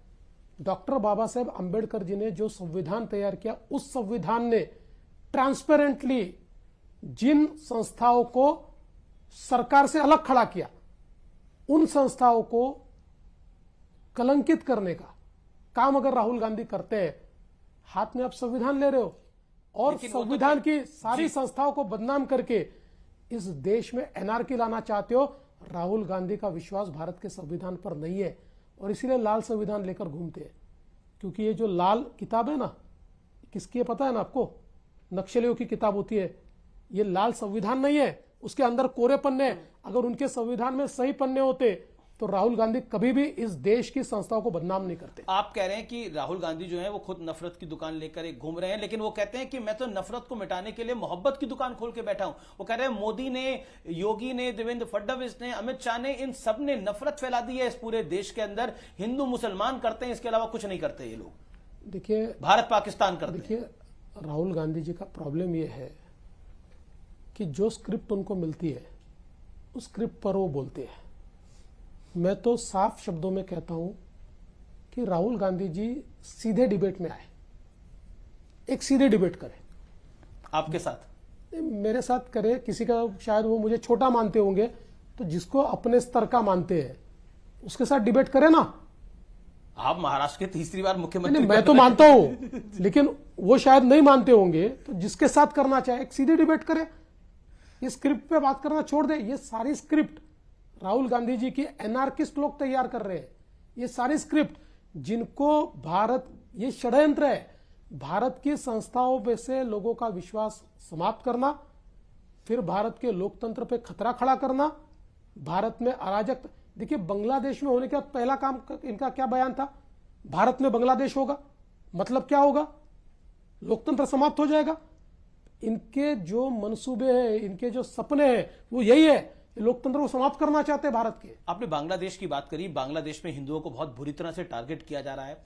डॉक्टर बाबा साहेब अंबेडकर जी ने जो संविधान तैयार किया, उस संविधान ने ट्रांसपेरेंटली जिन संस्थाओं को सरकार से अलग खड़ा किया, उन संस्थाओं को कलंकित करने का काम अगर राहुल गांधी करते हैं, हाथ में आप संविधान ले रहे हो और संविधान की सारी संस्थाओं को बदनाम करके इस देश में एनआरकी लाना चाहते हो। राहुल गांधी का विश्वास भारत के संविधान पर नहीं है और इसीलिए लाल संविधान लेकर घूमते हैं। क्योंकि ये जो लाल किताब है ना, किसकी है पता है ना आपको? नक्सलियों की किताब होती है। ये लाल संविधान नहीं है, उसके अंदर कोरे पन्ने। अगर उनके संविधान में सही पन्ने होते तो राहुल गांधी कभी भी इस देश की संस्थाओं को बदनाम नहीं करते। आप कह रहे हैं कि राहुल गांधी जो है वो खुद नफरत की दुकान लेकर एक घूम रहे हैं, लेकिन वो कहते हैं कि मैं तो नफरत को मिटाने के लिए मोहब्बत की दुकान खोल के बैठा हूं। वो कह रहे हैं मोदी ने, योगी ने, देवेंद्र फडणवीस ने, अमित शाह ने, इन सब ने नफरत फैला दी है इस पूरे देश के अंदर। हिंदू मुसलमान करते हैं, इसके अलावा कुछ नहीं करते ये लोग। देखिए, भारत पाकिस्तान करते हैं। देखिए, राहुल गांधी जी का प्रॉब्लम यह है कि जो स्क्रिप्ट उनको मिलती है उस स्क्रिप्ट पर वो बोलते हैं। मैं तो साफ शब्दों में कहता हूं कि राहुल गांधी जी सीधे डिबेट में आए, एक सीधे डिबेट करें। आपके साथ? मेरे साथ करे, किसी का शायद वो मुझे छोटा मानते होंगे, तो जिसको अपने स्तर का मानते हैं उसके साथ डिबेट करें ना। आप महाराष्ट्र के तीसरी बार मुख्यमंत्री। मैं तो मानता हूं, लेकिन वो शायद नहीं मानते होंगे, तो जिसके साथ करना चाहे एक सीधे डिबेट करे। ये स्क्रिप्ट पे बात करना छोड़ दे। ये सारी स्क्रिप्ट राहुल गांधी जी की एनार्किस्ट लोग तैयार कर रहे हैं। ये सारी स्क्रिप्ट जिनको भारत, ये षड्यंत्र है भारत की संस्थाओं पे से लोगों का विश्वास समाप्त करना, फिर भारत के लोकतंत्र पे खतरा खड़ा करना, भारत में अराजक। देखिए, बांग्लादेश में होने का पहला काम इनका क्या बयान था? भारत में बांग्लादेश होगा, मतलब क्या होगा? लोकतंत्र समाप्त हो जाएगा। इनके जो मंसूबे हैं, इनके जो सपने हैं, वो यही है ये लोकतंत्र को समाप्त करना चाहते हैं भारत के। आपने बांग्लादेश की बात करी। बांग्लादेश में हिंदुओं को बहुत बुरी तरह से टारगेट किया जा रहा है।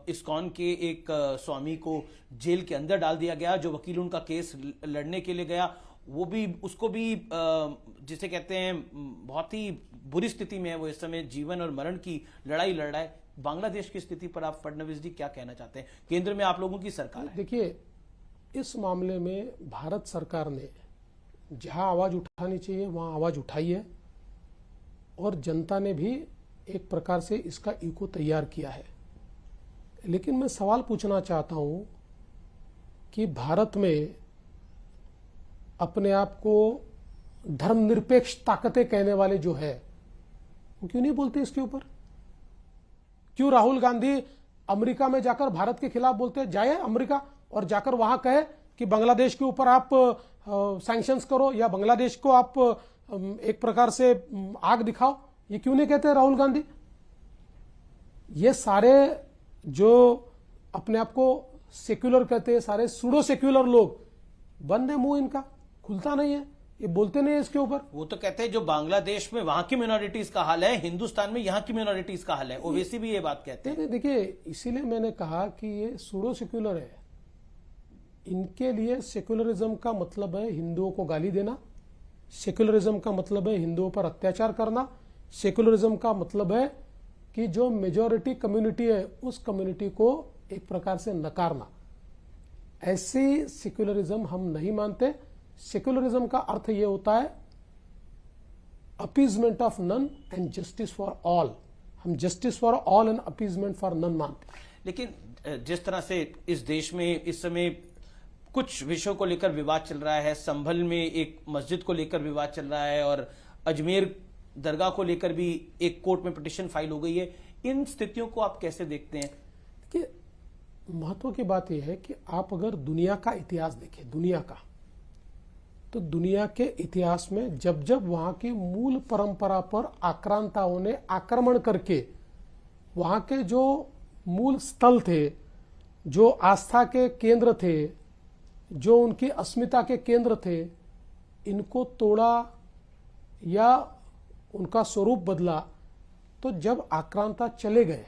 इस्कॉन के एक स्वामी को जेल के अंदर डाल दिया गया। जो वकील उनका केस लड़ने के लिए गया वो भी, उसको भी जिसे कहते हैं बहुत ही बुरी स्थिति में है। वो इस समय जीवन और मरण की लड़ाई लड़ रहा है। बांग्लादेश की स्थिति पर आप फडणवीस जी क्या कहना चाहते हैं? केंद्र में आप लोगों की सरकार है। देखिए, इस मामले में भारत सरकार ने जहां आवाज उठानी चाहिए वहां आवाज उठाई है और जनता ने भी एक प्रकार से इसका इको तैयार किया है। लेकिन मैं सवाल पूछना चाहता हूं कि भारत में अपने आप को धर्मनिरपेक्ष ताकतें कहने वाले जो है वो क्यों नहीं बोलते इसके ऊपर? क्यों राहुल गांधी अमेरिका में जाकर भारत के खिलाफ बोलते हैं? जाए अमेरिका और जाकर वहां कहे कि बांग्लादेश के ऊपर आप सैंक्शंस करो या बांग्लादेश को आप एक प्रकार से आग दिखाओ। ये क्यों नहीं कहते राहुल गांधी? ये सारे जो अपने आप को सेक्युलर कहते हैं, सारे सूडो सेक्युलर लोग, बंद है मुंह, इनका खुलता नहीं है, ये बोलते नहीं है इसके ऊपर। वो तो कहते हैं जो बांग्लादेश में वहां की मिनोरिटीज का हाल है, हिंदुस्तान में यहां की मिनोरिटीज का हाल है। ओवैसी भी ये बात कहते हैं। देखिए, इसीलिए मैंने कहा कि ये सूडो सेक्युलर है। इनके लिए सेक्युलरिज्म का मतलब है हिंदुओं को गाली देना, सेक्युलरिज्म का मतलब है हिंदुओं पर अत्याचार करना, सेक्युलरिज्म का मतलब है कि जो मेजॉरिटी कम्युनिटी है उस कम्युनिटी को एक प्रकार से नकारना। ऐसी सेक्युलरिज्म हम नहीं मानते। सेक्युलरिज्म का अर्थ ये होता है appeasement of none and justice for all. हम justice for all and appeasement for none मानते हैं। लेकिन जिस तरह से इस देश में इस समय कुछ विषयों को लेकर विवाद चल रहा है, संभल में एक मस्जिद को लेकर विवाद चल रहा है और अजमेर दरगाह को लेकर भी एक कोर्ट में पिटीशन फाइल हो गई है, इन स्थितियों को आप कैसे देखते हैं? देखिए, महत्व की बात यह है कि आप अगर दुनिया का इतिहास देखें, दुनिया का, तो दुनिया के इतिहास में जब जब वहां की मूल परंपरा पर आक्रांताओं ने आक्रमण करके वहां के जो मूल स्थल थे, जो आस्था के केंद्र थे, जो उनकी अस्मिता के केंद्र थे, इनको तोड़ा या उनका स्वरूप बदला, तो जब आक्रांता चले गए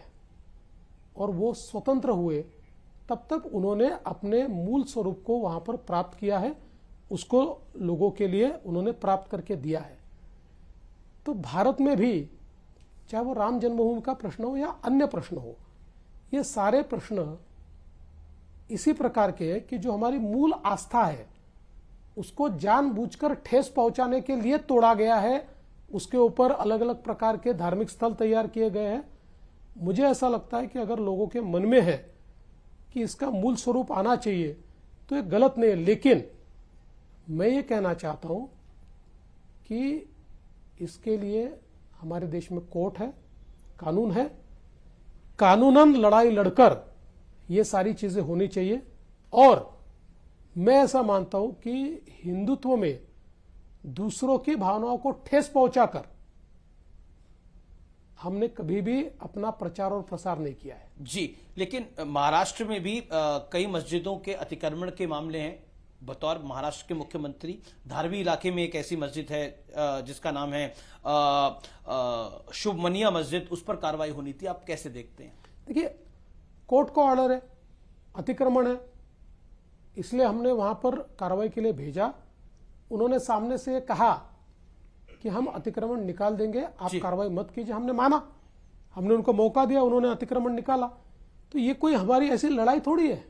और वो स्वतंत्र हुए, तब तक उन्होंने अपने मूल स्वरूप को वहां पर प्राप्त किया है, उसको लोगों के लिए उन्होंने प्राप्त करके दिया है। तो भारत में भी चाहे वो राम जन्मभूमि का प्रश्न हो या अन्य प्रश्न हो, ये सारे प्रश्न इसी प्रकार के हैं कि जो हमारी मूल आस्था है उसको जानबूझकर ठेस पहुंचाने के लिए तोड़ा गया है। उसके ऊपर अलग अलग प्रकार के धार्मिक स्थल तैयार किए गए हैं। मुझे ऐसा लगता है कि अगर लोगों के मन में है कि इसका मूल स्वरूप आना चाहिए तो ये गलत नहीं है। लेकिन मैं ये कहना चाहता हूं कि इसके लिए हमारे देश में कोर्ट है, कानून है, कानूनन लड़ाई लड़कर ये सारी चीजें होनी चाहिए। और मैं ऐसा मानता हूं कि हिंदुत्व में दूसरों की भावनाओं को ठेस पहुंचाकर हमने कभी भी अपना प्रचार और प्रसार नहीं किया है। जी, लेकिन महाराष्ट्र में भी कई मस्जिदों के अतिक्रमण के मामले हैं। बतौर महाराष्ट्र के मुख्यमंत्री धारवी इलाके में एक ऐसी मस्जिद है जिसका नाम है शुभमनिया मस्जिद, उस पर कार्रवाई होनी थी। आप कैसे देखते हैं? देखिए, कोर्ट का ऑर्डर है, अतिक्रमण है, इसलिए हमने वहां पर कार्रवाई के लिए भेजा। उन्होंने सामने से कहा कि हम अतिक्रमण निकाल देंगे, आप कार्रवाई मत कीजिए। हमने माना, हमने उनको मौका दिया, उन्होंने अतिक्रमण निकाला। तो ये कोई हमारी ऐसी लड़ाई थोड़ी है।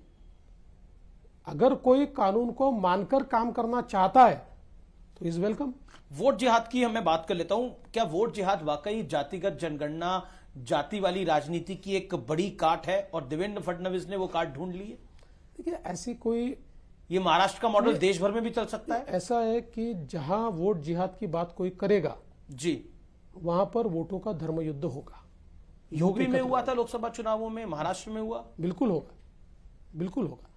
अगर कोई कानून को मानकर काम करना चाहता है तो इज वेलकम। वोट जिहाद की हमें बात कर लेता हूं। क्या वोट जिहाद वाकई जातिगत जनगणना, जाति वाली राजनीति की एक बड़ी काट है और देवेंद्र फडणवीस ने वो काट ढूंढ ली है? देखिए, ऐसी कोई, ये महाराष्ट्र का मॉडल देश भर में भी चल सकता है। ऐसा है कि जहां वोट जिहाद की बात कोई करेगा जी, वहां पर वोटों का धर्म युद्ध होगा। यूपी में हुआ था लोकसभा चुनावों में, महाराष्ट्र में हुआ, बिल्कुल होगा, बिल्कुल होगा।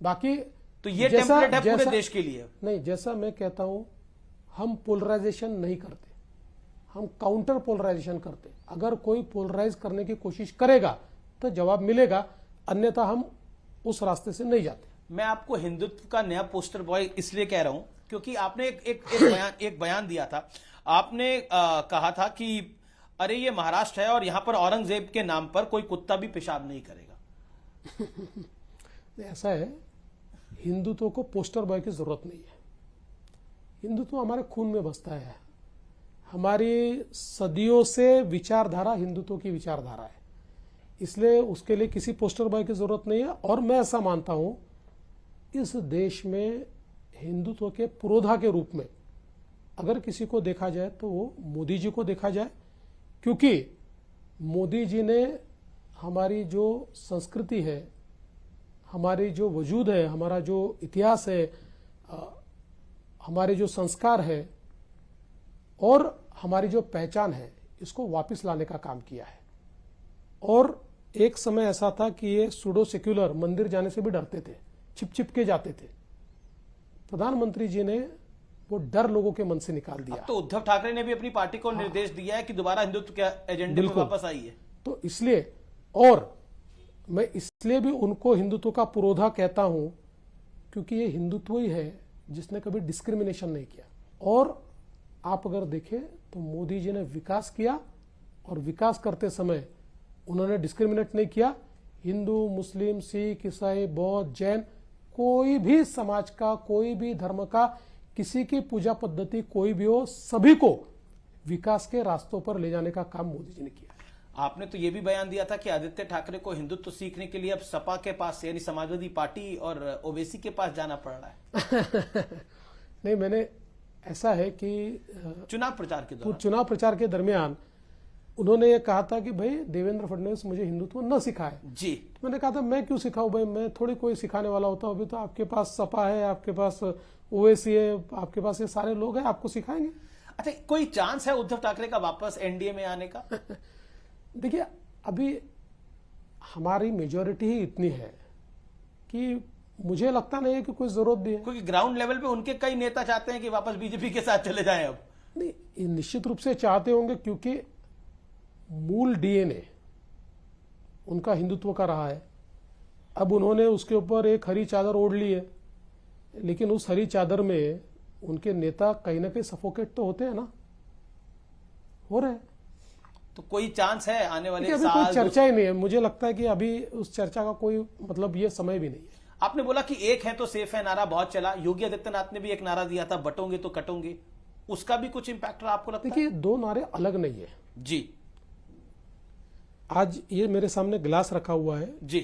बाकी तो ये टेम्पलेट है पूरे देश के लिए। नहीं, जैसा मैं कहता हूं, हम पोलराइजेशन नहीं करते, हम काउंटर पोलराइजेशन करते। अगर कोई पोलराइज करने की कोशिश करेगा तो जवाब मिलेगा, अन्यथा हम उस रास्ते से नहीं जाते। मैं आपको हिंदुत्व का नया पोस्टर बॉय इसलिए कह रहा हूं क्योंकि आपने एक बयान दिया था। आपने कहा था कि अरे ये महाराष्ट्र है और यहां पर औरंगजेब के नाम पर कोई कुत्ता भी पेशाब नहीं करेगा। ऐसा है, हिंदुत्व को पोस्टर बॉय की जरूरत नहीं है। हिंदुत्व हमारे खून में बसता है। हमारी सदियों से विचारधारा हिंदुत्व की विचारधारा है, इसलिए उसके लिए किसी पोस्टर बॉय की जरूरत नहीं है। और मैं ऐसा मानता हूं, इस देश में हिंदुत्व के पुरोधा के रूप में अगर किसी को देखा जाए तो वो मोदी जी को देखा जाए, क्योंकि मोदी जी ने हमारी जो संस्कृति है, हमारी जो वजूद है, हमारा जो इतिहास है, हमारे जो संस्कार है और हमारी जो पहचान है, इसको वापस लाने का काम किया है। और एक समय ऐसा था कि ये सूडो सेक्युलर मंदिर जाने से भी डरते थे, छिप छिप के जाते थे। प्रधानमंत्री जी ने वो डर लोगों के मन से निकाल दिया। तो उद्धव ठाकरे ने भी अपनी पार्टी को निर्देश दिया है कि दोबारा हिंदुत्व के एजेंडे में वापस आइए। तो इसलिए, और मैं इसलिए भी उनको हिंदुत्व का पुरोधा कहता हूं क्योंकि ये हिंदुत्व ही है जिसने कभी डिस्क्रिमिनेशन नहीं किया। और आप अगर देखें तो मोदी जी ने विकास किया और विकास करते समय उन्होंने डिस्क्रिमिनेट नहीं किया। हिंदू, मुस्लिम, सिख, ईसाई, बौद्ध, जैन, कोई भी समाज का, कोई भी धर्म का, किसी की पूजा पद्धति कोई भी हो, सभी को विकास के रास्तों पर ले जाने का काम मोदी जी ने किया। आपने तो यह भी बयान दिया था कि आदित्य ठाकरे को हिंदुत्व सीखने के लिए अब सपा के पास यानी समाजवादी पार्टी और ओवैसी के पास जाना पड़ रहा है। नहीं, मैंने ऐसा है कि चुनाव प्रचार के दरमियान उन्होंने ये कहा था कि भाई देवेंद्र फडणवीस मुझे हिंदुत्व न सिखाए जी। तो मैंने कहा था मैं क्यों सिखाऊं भाई, मैं थोड़ी कोई सिखाने वाला होता हूं। अभी तो आपके पास सपा है, आपके पास ओवैसी है, आपके पास ये सारे लोग हैं, आपको सिखाएंगे। अच्छा, कोई चांस है उद्धव ठाकरे का वापस एनडीए में आने का? देखिए, अभी हमारी मेजोरिटी ही इतनी है कि मुझे लगता नहीं है कि कोई जरूरत भी है, क्योंकि ग्राउंड लेवल पे उनके कई नेता चाहते हैं कि वापस बीजेपी के साथ चले जाएं। अब नहीं, निश्चित रूप से चाहते होंगे क्योंकि मूल डीएनए उनका हिंदुत्व का रहा है। अब उन्होंने उसके ऊपर एक हरी चादर ओढ़ ली है, लेकिन उस हरी चादर में उनके नेता कहीं ना कहीं सफोकेट तो होते हैं ना, हो रहे हैं। तो कोई चांस है आने वाले अभी साल? कोई चर्चा ही नहीं है। मुझे लगता है कि अभी उस चर्चा का कोई मतलब ये समय भी नहीं है। आपने बोला कि एक है तो सेफ है, नारा बहुत चला। योगी आदित्यनाथ ने भी एक नारा दिया था, बटोगे तो कटोगे। उसका भी कुछ इंपैक्ट रहा आपको लगता है? देखिए, दो नारे अलग नहीं है जी। आज ये मेरे सामने गिलास रखा हुआ है जी,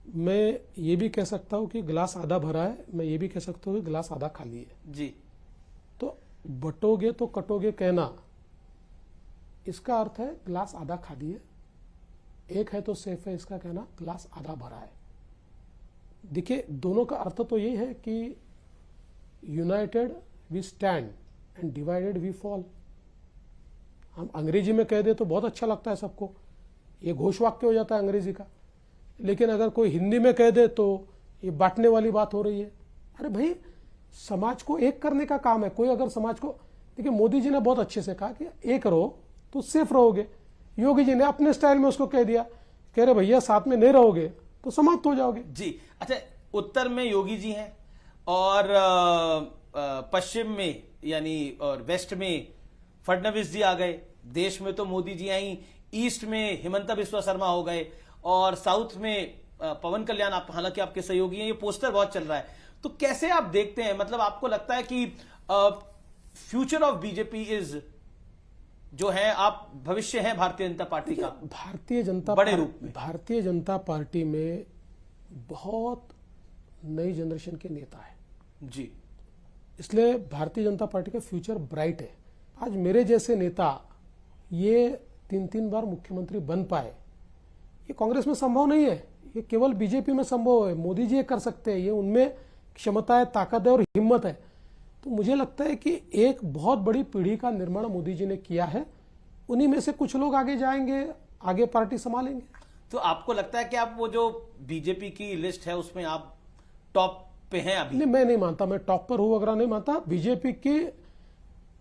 मैं ये भी कह सकता हूं कि गिलास आधा भरा है, मैं ये भी कह सकता हूं कि गिलास आधा खाली है जी। तो बटोगे तो कटोगे कहना, इसका अर्थ है गिलास आधा खाली है। एक है तो सेफ है, इसका कहना गिलास आधा भरा है। देखिए, दोनों का अर्थ तो यही है कि united we stand and divided we fall. हम अंग्रेजी में कह दे तो बहुत अच्छा लगता है सबको, ये घोषवाक्य हो जाता है अंग्रेजी का। लेकिन अगर कोई हिंदी में कह दे तो ये बांटने वाली बात हो रही है। अरे भाई, समाज को एक करने का काम है। कोई अगर समाज को, देखिए मोदी जी ने बहुत अच्छे से कहा कि एक रहो तो सेफ रहोगे। योगी जी ने अपने स्टाइल में उसको कह दिया, कह रहे भैया साथ में नहीं रहोगे तो समाप्त हो जाओगे। जी। अच्छा, उत्तर में योगी जी हैं और पश्चिम में यानी और वेस्ट में फडणवीस जी आ गए। देश में तो मोदी जी आई, ईस्ट में हिमंता बिस्वा शर्मा हो गए और साउथ में पवन कल्याण, आप हालांकि आपके सहयोगी हैं। ये पोस्टर बहुत चल रहा है, तो कैसे आप देखते हैं? मतलब आपको लगता है कि फ्यूचर ऑफ बीजेपी इज जो है, आप भविष्य है भारतीय जनता पार्टी का? भारतीय जनता बड़े रूप में भारतीय जनता पार्टी में बहुत नई जनरेशन के नेता है जी, इसलिए भारतीय जनता पार्टी का फ्यूचर ब्राइट है। आज मेरे जैसे नेता ये 3-3 बार मुख्यमंत्री बन पाए, ये कांग्रेस में संभव नहीं है, ये केवल बीजेपी में संभव है। मोदी जी ये कर सकते हैं, ये उनमें क्षमता है, ताकत है और हिम्मत है। तो मुझे लगता है कि एक बहुत बड़ी पीढ़ी का निर्माण मोदी जी ने किया है। उन्हीं में से कुछ लोग आगे जाएंगे, आगे पार्टी संभालेंगे। तो आपको लगता है कि आप वो जो बीजेपी की लिस्ट है उसमें आप टॉप पे हैं अभी? नहीं, मैं नहीं मानता मैं टॉप पर हूं वगैरह नहीं मानता। बीजेपी की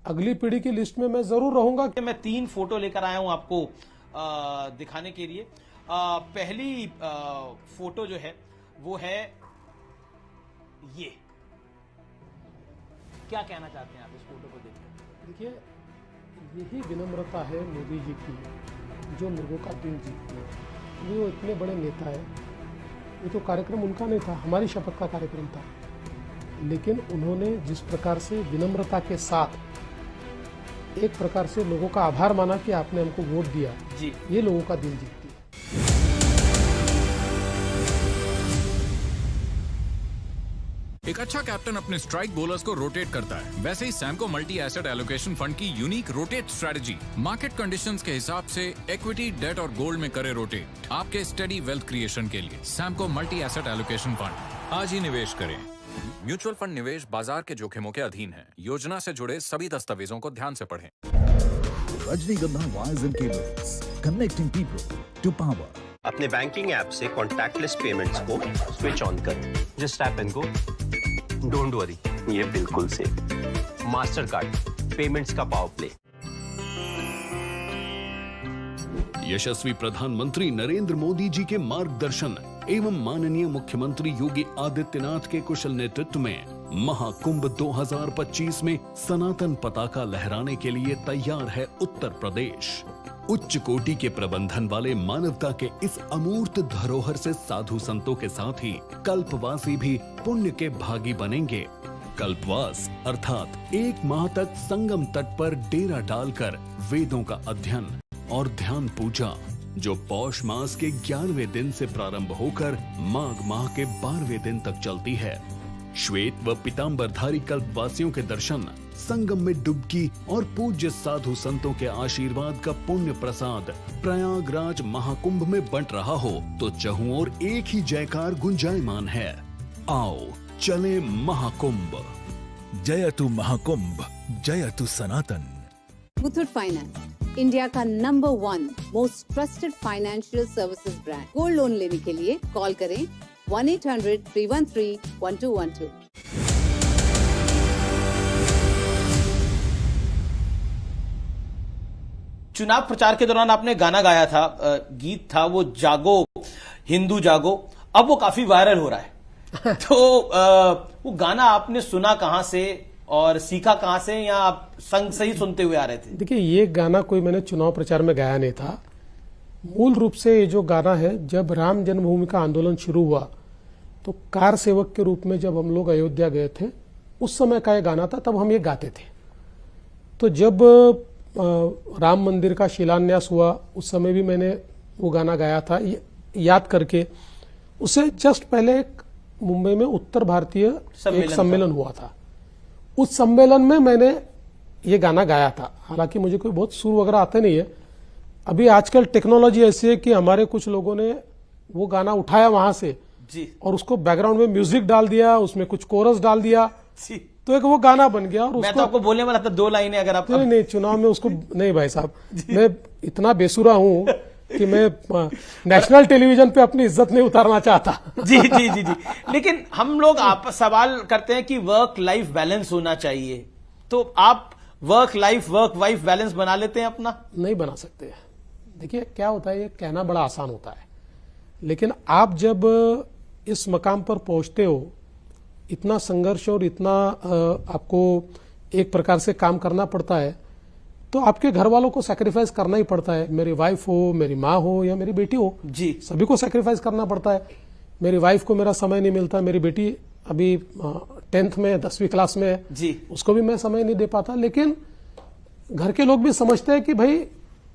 अगली पीढ़ी की लिस्ट में मैं जरूर रहूंगा। मैं 3 फोटो लेकर आया हूं आपको दिखाने के लिए। पहली फोटो जो है वो है ये क्या कहना चाहते हैं आप इस फोटो को देखकर? देखिए, यही विनम्रता है मोदी जी की जो लोगों का दिल जीतती है। वो इतने बड़े नेता है, ये तो कार्यक्रम उनका नहीं था, हमारी शपथ का कार्यक्रम था, लेकिन उन्होंने जिस प्रकार से विनम्रता के साथ एक प्रकार से लोगों का आभार माना कि आपने हमको वोट दिया जी, ये लोगों का दिल जीतती है। एक अच्छा कैप्टन अपने स्ट्राइक बॉलर्स को रोटेट करता है। वैसे ही Samco multi asset allocation fund की unique rotate strategy market conditions के हिसाब से इक्विटी, डेट और गोल्ड में करे रोटेट आपके स्टडी वेल्थ क्रिएशन के लिए। Samco multi asset allocation fund, आज ही निवेश करें। म्यूचुअल फंड निवेश बाजार के जोखिमों के अधीन है। योजना से जुड़े सभी दस्तावेजों को ध्यान से पढ़ें। Rajnigandha wires and cables, connecting people to power. अपने बैंकिंग ऐप से कॉन्टैक्टलेस पेमेंट्स को स्विच ऑन कर। Just tap and go. Don't worry, ये बिल्कुल सेफ। मास्टर कार्ड, पेमेंट्स का पावर प्ले। यशस्वी प्रधानमंत्री नरेंद्र मोदी जी के मार्गदर्शन एवं माननीय मुख्यमंत्री योगी आदित्यनाथ के कुशल नेतृत्व में महाकुंभ 2025 में सनातन पताका लहराने के लिए तैयार है उत्तर प्रदेश। उच्च कोटि के प्रबंधन वाले मानवता के इस अमूर्त धरोहर से साधु संतों के साथ ही कल्पवासी भी पुण्य के भागी बनेंगे। कल्पवास अर्थात एक माह तक संगम तट पर डेरा डालकर वेदों का अध्ययन और ध्यान पूजा, जो पौष मास के 11वें दिन से प्रारंभ होकर माघ माह के 12वें दिन तक चलती है। श्वेत व पीतांबरधारी कल्पवासियों के दर्शन, संगम में डुबकी और पूज्य साधु संतों के आशीर्वाद का पुण्य प्रसाद प्रयागराज महाकुंभ में बंट रहा हो तो चहुं ओर एक ही जयकार गुंजायमान है। आओ चले महाकुंभ। जयतु महाकुंभ, जयतु सनातन। मुथूट फाइनेंस, इंडिया का number 1 most trusted financial services brand. Gold loan लेने के लिए कॉल करें 1-800-313-1212। चुनाव प्रचार के दौरान आपने गाना गाया था, गीत था वो जागो हिंदू जागो, अब वो काफी वायरल हो रहा है। तो वो गाना आपने सुना कहां से और सीखा कहां से, या आप संग से ही सुनते हुए आ रहे थे? देखिए, ये गाना कोई मैंने चुनाव प्रचार में गाया नहीं था। मूल रूप से ये जो गाना है, जब राम जन्मभूमि का आंदोलन शुरू हुआ तो कार सेवक के रूप में जब हम लोग अयोध्या गए थे, उस समय का ये गाना था, तब हम ये गाते थे। तो जब राम मंदिर का शिलान्यास हुआ, उस समय भी मैंने वो गाना गाया था याद करके। उससे जस्ट पहले एक मुंबई में उत्तर भारतीय एक सम्मेलन हुआ था, उस सम्मेलन में मैंने ये गाना गाया था। हालांकि मुझे कोई बहुत सुर वगैरह आते नहीं है। अभी आजकल टेक्नोलॉजी ऐसी है कि हमारे कुछ लोगों ने वो गाना उठाया वहां से जी, और उसको बैकग्राउंड में म्यूजिक डाल दिया, उसमें कुछ कोरस डाल दिया, तो एक वो गाना बन गया। और मैं तो आपको बोलने वाला था 2 लाइनें, अगर आप नहीं चुनाव में उसको नहीं भाई साहब, मैं इतना बेसुरा हूं कि मैं नेशनल टेलीविजन पे अपनी इज्जत नहीं उतारना चाहता। जी जी जी जी, लेकिन हम लोग आप सवाल करते हैं कि वर्क लाइफ बैलेंस होना चाहिए, तो आप वर्क वाइफ बैलेंस बना लेते हैं अपना? नहीं बना सकते। देखिए क्या होता है, ये कहना बड़ा आसान होता है, लेकिन आप जब इस मकाम पर पहुंचते हो, इतना संघर्ष और इतना आपको एक प्रकार से काम करना पड़ता है, तो आपके घर वालों को सैक्रिफाइस करना ही पड़ता है। मेरी वाइफ हो, मेरी माँ हो या मेरी बेटी हो, जी, सभी को सैक्रिफाइस करना पड़ता है। मेरी वाइफ को मेरा समय नहीं मिलता, मेरी बेटी अभी 10th में 10वीं क्लास में है जी, उसको भी मैं समय नहीं दे पाता। लेकिन घर के लोग भी समझते हैं कि भाई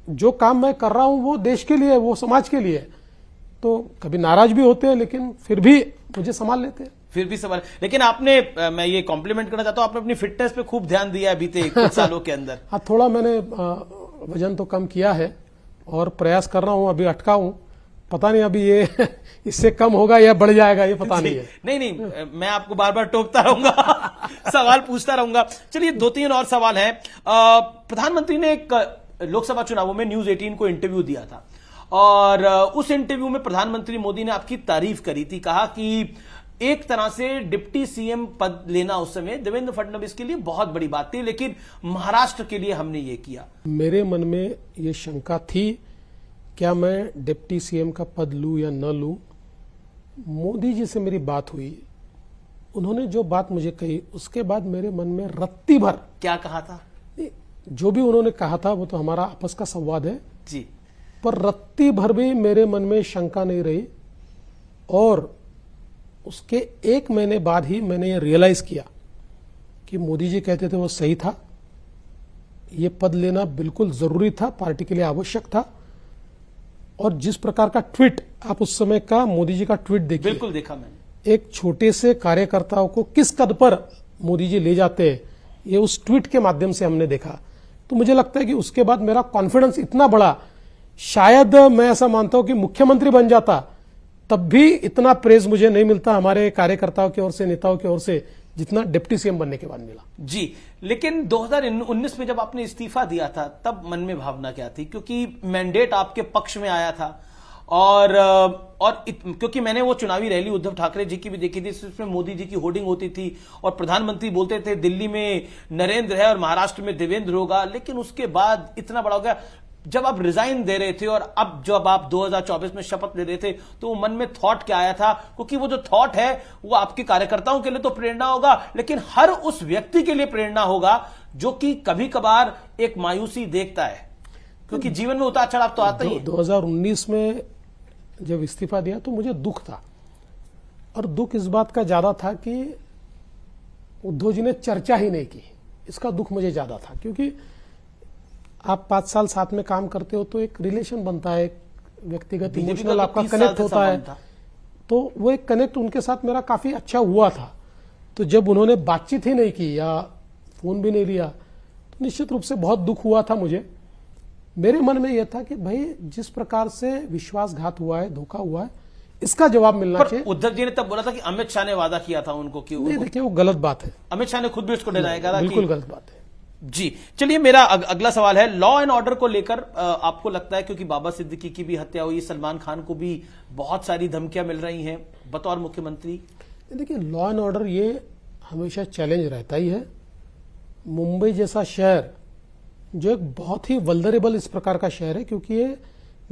जो काम मैं कर रहा हूं वो देश के लिए, वो समाज के लिए। तो कभी नाराज भी होते हैं, लेकिन फिर भी मुझे संभाल लेते हैं। फिर भी सवाल। लेकिन आपने, मैं ये कॉम्प्लीमेंट करना चाहता हूं, आपने अपनी फिटनेस पे खूब ध्यान दिया है बीते कुछ सालों के अंदर। हाँ, थोड़ा मैंने वजन तो कम किया है और प्रयास कर रहा हूं, अभी अटका हूं। पता नहीं अभी ये इससे कम होगा या बढ़ जाएगा, ये पता नहीं है। नहीं, मैं आपको बार बार टोकता रहूंगा, सवाल पूछता रहूंगा। चलिए 2-3 और सवाल हैं। प्रधानमंत्री ने एक लोकसभा चुनावों में न्यूज 18 को इंटरव्यू दिया था, और उस इंटरव्यू में प्रधानमंत्री मोदी ने आपकी तारीफ करी थी। कहा कि एक तरह से डिप्टी सीएम पद लेना उस समय देवेंद्र फडणवीस के लिए बहुत बड़ी बात थी, लेकिन महाराष्ट्र के लिए हमने ये किया। मेरे मन में ये शंका थी, क्या मैं डिप्टी सीएम का पद लूं या न लूं। मोदी जी से मेरी बात हुई, उन्होंने जो बात मुझे कही उसके बाद मेरे मन में रत्ती भर, क्या कहा था? जो भी उन्होंने कहा था वो तो हमारा आपस का संवाद है जी, पर रत्ती भर भी मेरे मन में शंका नहीं रही। और उसके 1 महीने बाद ही मैंने ये रियलाइज किया कि मोदी जी कहते थे वो सही था, ये पद लेना बिल्कुल जरूरी था, पार्टी के लिए आवश्यक था। और जिस प्रकार का ट्वीट, आप उस समय का मोदी जी का ट्वीट देखिए, बिल्कुल देखा मैंने। एक छोटे से कार्यकर्ताओं को किस कद पर मोदी जी ले जाते हैं, ये उस ट्वीट के माध्यम से हमने देखा। तो मुझे लगता है कि उसके बाद मेरा कॉन्फिडेंस इतना बढ़ा, शायद मैं ऐसा मानता हूं कि मुख्यमंत्री बन जाता तब भी इतना प्रेज मुझे नहीं मिलता हमारे कार्यकर्ताओं की ओर से, नेताओं की ओर से, जितना डिप्टी सीएम बनने के बाद मिला। जी, लेकिन 2019 में जब आपने इस्तीफा दिया था तब मन में भावना क्या थी? क्योंकि मैंडेट आपके पक्ष में आया था और क्योंकि मैंने वो चुनावी रैली उद्धव ठाकरे जी की भी देखी थी, जिसमें मोदी जी की होर्डिंग होती थी और प्रधानमंत्री बोलते थे दिल्ली में नरेंद्र है और महाराष्ट्र में देवेंद्र होगा। लेकिन उसके बाद इतना बड़ा हो गया, जब आप रिजाइन दे रहे थे और अब जब आप 2024 में शपथ ले रहे थे तो वो मन में थॉट क्या आया था? क्योंकि वो जो थॉट है वो आपके कार्यकर्ताओं के लिए तो प्रेरणा होगा, लेकिन हर उस व्यक्ति के लिए प्रेरणा होगा जो कि कभी कभार एक मायूसी देखता है, क्योंकि जीवन में उतार चढ़ाव तो आता ही है। 2019 में जब इस्तीफा दिया तो मुझे दुख था, और दुख इस बात का ज्यादा था कि उद्धव जी ने चर्चा ही नहीं की, इसका दुख मुझे ज्यादा था। क्योंकि आप 5 साल साथ में काम करते हो तो एक रिलेशन बनता है, एक व्यक्तिगत इमोशनल आपका कनेक्ट होता है, तो वो एक कनेक्ट उनके साथ मेरा काफी अच्छा हुआ था। तो जब उन्होंने बातचीत ही नहीं की या फोन भी नहीं लिया तो निश्चित रूप से बहुत दुख हुआ था मुझे। मेरे मन में यह था कि भाई जिस प्रकार से विश्वासघात हुआ है, धोखा हुआ है, इसका जवाब मिलना चाहिए। उद्धव जी ने तब बोला था कि अमित शाह ने वादा किया था उनको कि नहीं, देखिए वो गलत बात है, अमित शाह ने खुद भी उसको डिनाई करा, बिल्कुल गलत बात है। जी, चलिए मेरा अगला सवाल है लॉ एंड ऑर्डर को लेकर। आपको लगता है, क्योंकि बाबा सिद्दीकी की भी हत्या हुई, सलमान खान को भी बहुत सारी धमकियां मिल रही हैं बतौर मुख्यमंत्री? देखिए लॉ एंड ऑर्डर ये हमेशा चैलेंज रहता ही है। मुंबई जैसा शहर जो एक बहुत ही वल्नरेबल इस प्रकार का शहर है, क्योंकि ये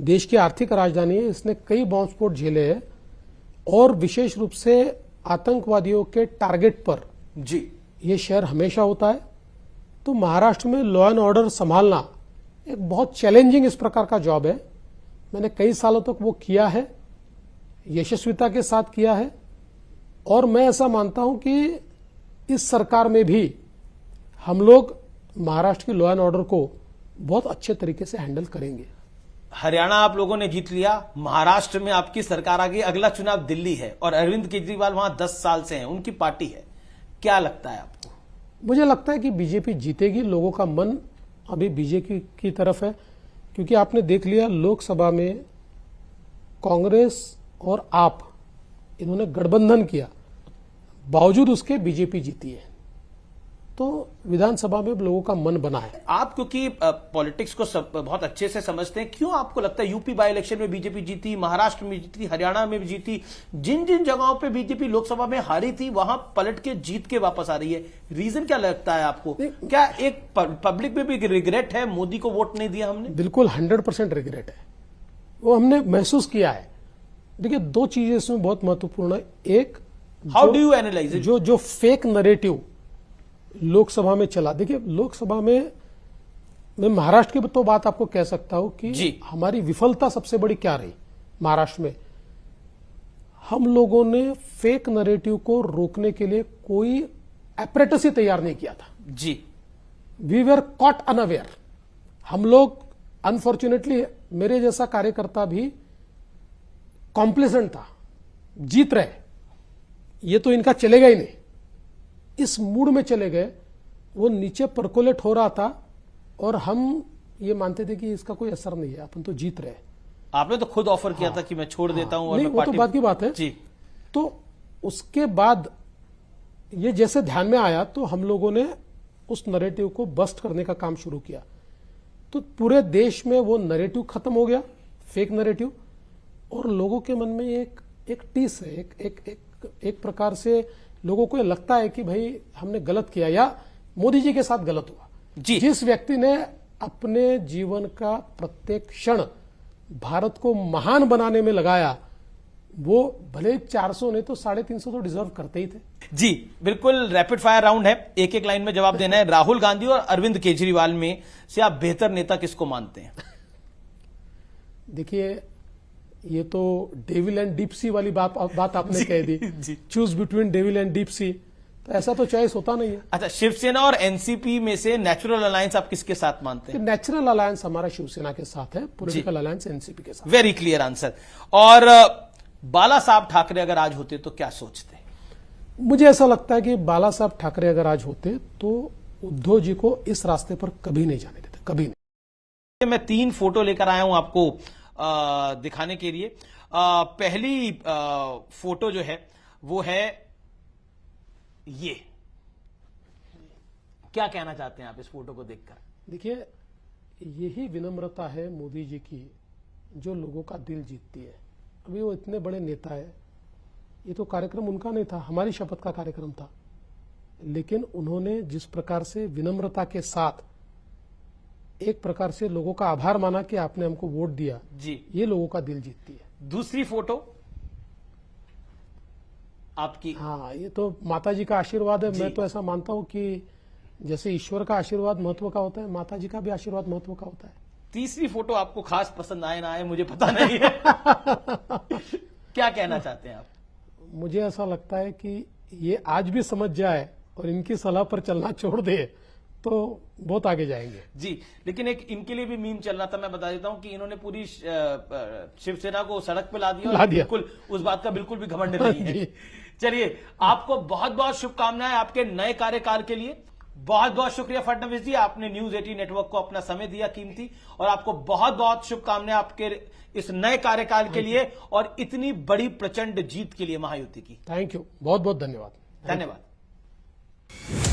देश की आर्थिक राजधानी है, इसने कई बॉम्ब स्फोट झेले हैं और विशेष रूप से आतंकवादियों के टारगेट पर जी ये शहर हमेशा होता है। तो महाराष्ट्र में लॉ एंड ऑर्डर संभालना एक बहुत चैलेंजिंग इस प्रकार का जॉब है। मैंने कई सालों तक वो किया है, यशस्विता के साथ किया है, और मैं ऐसा मानता हूं कि इस सरकार में भी हम लोग महाराष्ट्र की लॉ एंड ऑर्डर को बहुत अच्छे तरीके से हैंडल करेंगे। हरियाणा आप लोगों ने जीत लिया, महाराष्ट्र में आपकी सरकार आ गई, अगला चुनाव दिल्ली है और अरविंद केजरीवाल वहां 10 साल से हैं, उनकी पार्टी है। क्या लगता है आपको? मुझे लगता है कि बीजेपी जीतेगी, लोगों का मन अभी बीजेपी की तरफ है, क्योंकि आपने देख लिया लोकसभा में कांग्रेस और आप इन्होंने गठबंधन किया, बावजूद उसके बीजेपी जीती है। तो विधानसभा में लोगों का मन बना है। आप क्योंकि पॉलिटिक्स को बहुत अच्छे से समझते हैं, क्यों आपको लगता है यूपी बाई इलेक्शन में बीजेपी जीती, महाराष्ट्र में जीती, हरियाणा में भी जीती, जिन जिन जगहों पे बीजेपी लोकसभा में हारी थी वहां पलट के जीत के वापस आ रही है? रीजन क्या लगता है आपको? क्या एक पब्लिक में भी रिग्रेट है, मोदी को वोट नहीं दिया हमने? बिल्कुल 100% रिग्रेट है, वो हमने महसूस किया है। देखिए 2 चीजें इसमें बहुत महत्वपूर्ण है। एक, how do you analyse it? जो फेक नरेटिव लोकसभा में चला। देखिए लोकसभा में मैं महाराष्ट्र की तो बात आपको कह सकता हूं कि हमारी विफलता सबसे बड़ी क्या रही महाराष्ट्र में, हम लोगों ने फेक नरेटिव को रोकने के लिए कोई एपरेटस ही तैयार नहीं किया था। जी, वी वर कॉट अनअवेयर। हम लोग अनफॉर्चुनेटली, मेरे जैसा कार्यकर्ता भी कॉम्प्लेसेंट था, जीत रहे, ये तो इनका चलेगा ही नहीं, इस मूड में चले गए। वो नीचे परकोलेट हो रहा था और हम ये मानते थे कि इसका कोई असर नहीं है, अपन तो जीत रहे। आपने तो खुद ऑफर किया था कि मैं छोड़ देता हूं और नहीं, मैं वो तो बात की बात है। जी, तो उसके बाद ये जैसे ध्यान में आया तो हम लोगों ने उस नरेटिव को बस्ट करने का काम शुरू किया। तो पूरे देश में वो नरेटिव खत्म हो गया, फेक नरेटिव, और लोगों के मन में एक टीस है, एक प्रकार से लोगों को लगता है कि भाई हमने गलत किया या मोदी जी के साथ गलत हुआ। जी, जिस व्यक्ति ने अपने जीवन का प्रत्येक क्षण भारत को महान बनाने में लगाया, वो भले 400 नहीं तो 350 तो डिजर्व करते ही थे। जी बिल्कुल, रैपिड फायर राउंड है, एक एक लाइन में जवाब देना है। राहुल गांधी और अरविंद केजरीवाल में से आप बेहतर नेता किसको मानते हैं? देखिए, ये तो डेविल एंड डीप सी वाली बात आपने कह दी। Choose between devil and deep sea, तो ऐसा तो चॉइस होता नहीं है। अच्छा, शिवसेना और एनसीपी में से नेचुरल अलायंस आप किसके साथ मानते हैं? नेचुरल अलायंस हमारा शिवसेना के साथ है, पॉलिटिकल अलायंस एनसीपी के साथ। Very clear answer. और बाला साहब ठाकरे अगर आज होते तो क्या सोचते? मुझे ऐसा लगता है कि बाला साहब ठाकरे अगर आज होते तो उद्धव जी को इस रास्ते पर कभी नहीं जाने देते, कभी नहीं। मैं 3 फोटो लेकर आया हूं आपको दिखाने के लिए। पहली फोटो जो है वो है ये। क्या कहना चाहते हैं आप इस फोटो को देखकर? देखिए, यही विनम्रता है मोदी जी की जो लोगों का दिल जीतती है। अभी वो इतने बड़े नेता है, ये तो कार्यक्रम उनका नहीं था, हमारी शपथ का कार्यक्रम था, लेकिन उन्होंने जिस प्रकार से विनम्रता के साथ एक प्रकार से लोगों का आभार माना कि आपने हमको वोट दिया, जी, ये लोगों का दिल जीतती है। दूसरी फोटो आपकी? हाँ, ये तो माता जी का आशीर्वाद है। मैं तो ऐसा मानता हूं कि जैसे ईश्वर का आशीर्वाद महत्व का होता है, माता जी का भी आशीर्वाद महत्व का होता है। तीसरी फोटो आपको खास पसंद आए ना आए मुझे पता नहीं है। क्या कहना चाहते हैं आप? मुझे ऐसा लगता है कि ये आज भी समझ जाए और इनकी सलाह पर चलना छोड़ दे तो बहुत आगे जाएंगे। जी, लेकिन एक इनके लिए भी मीम चल रहा था, मैं बता देता हूं कि इन्होंने पूरी शिवसेना को सड़क पे ला दिया, बिल्कुल उस बात का बिल्कुल भी घमंड नहीं है। चलिए, आपको बहुत बहुत शुभकामनाएं आपके नए कार्यकाल के लिए। बहुत बहुत शुक्रिया फडणवीस जी, आपने न्यूज 18 नेटवर्क को अपना समय दिया कीमती, और आपको बहुत बहुत शुभकामनाएं आपके इस नए कार्यकाल के लिए और इतनी बड़ी प्रचंड जीत के लिए महायुति की। थैंक यू, बहुत बहुत धन्यवाद। धन्यवाद।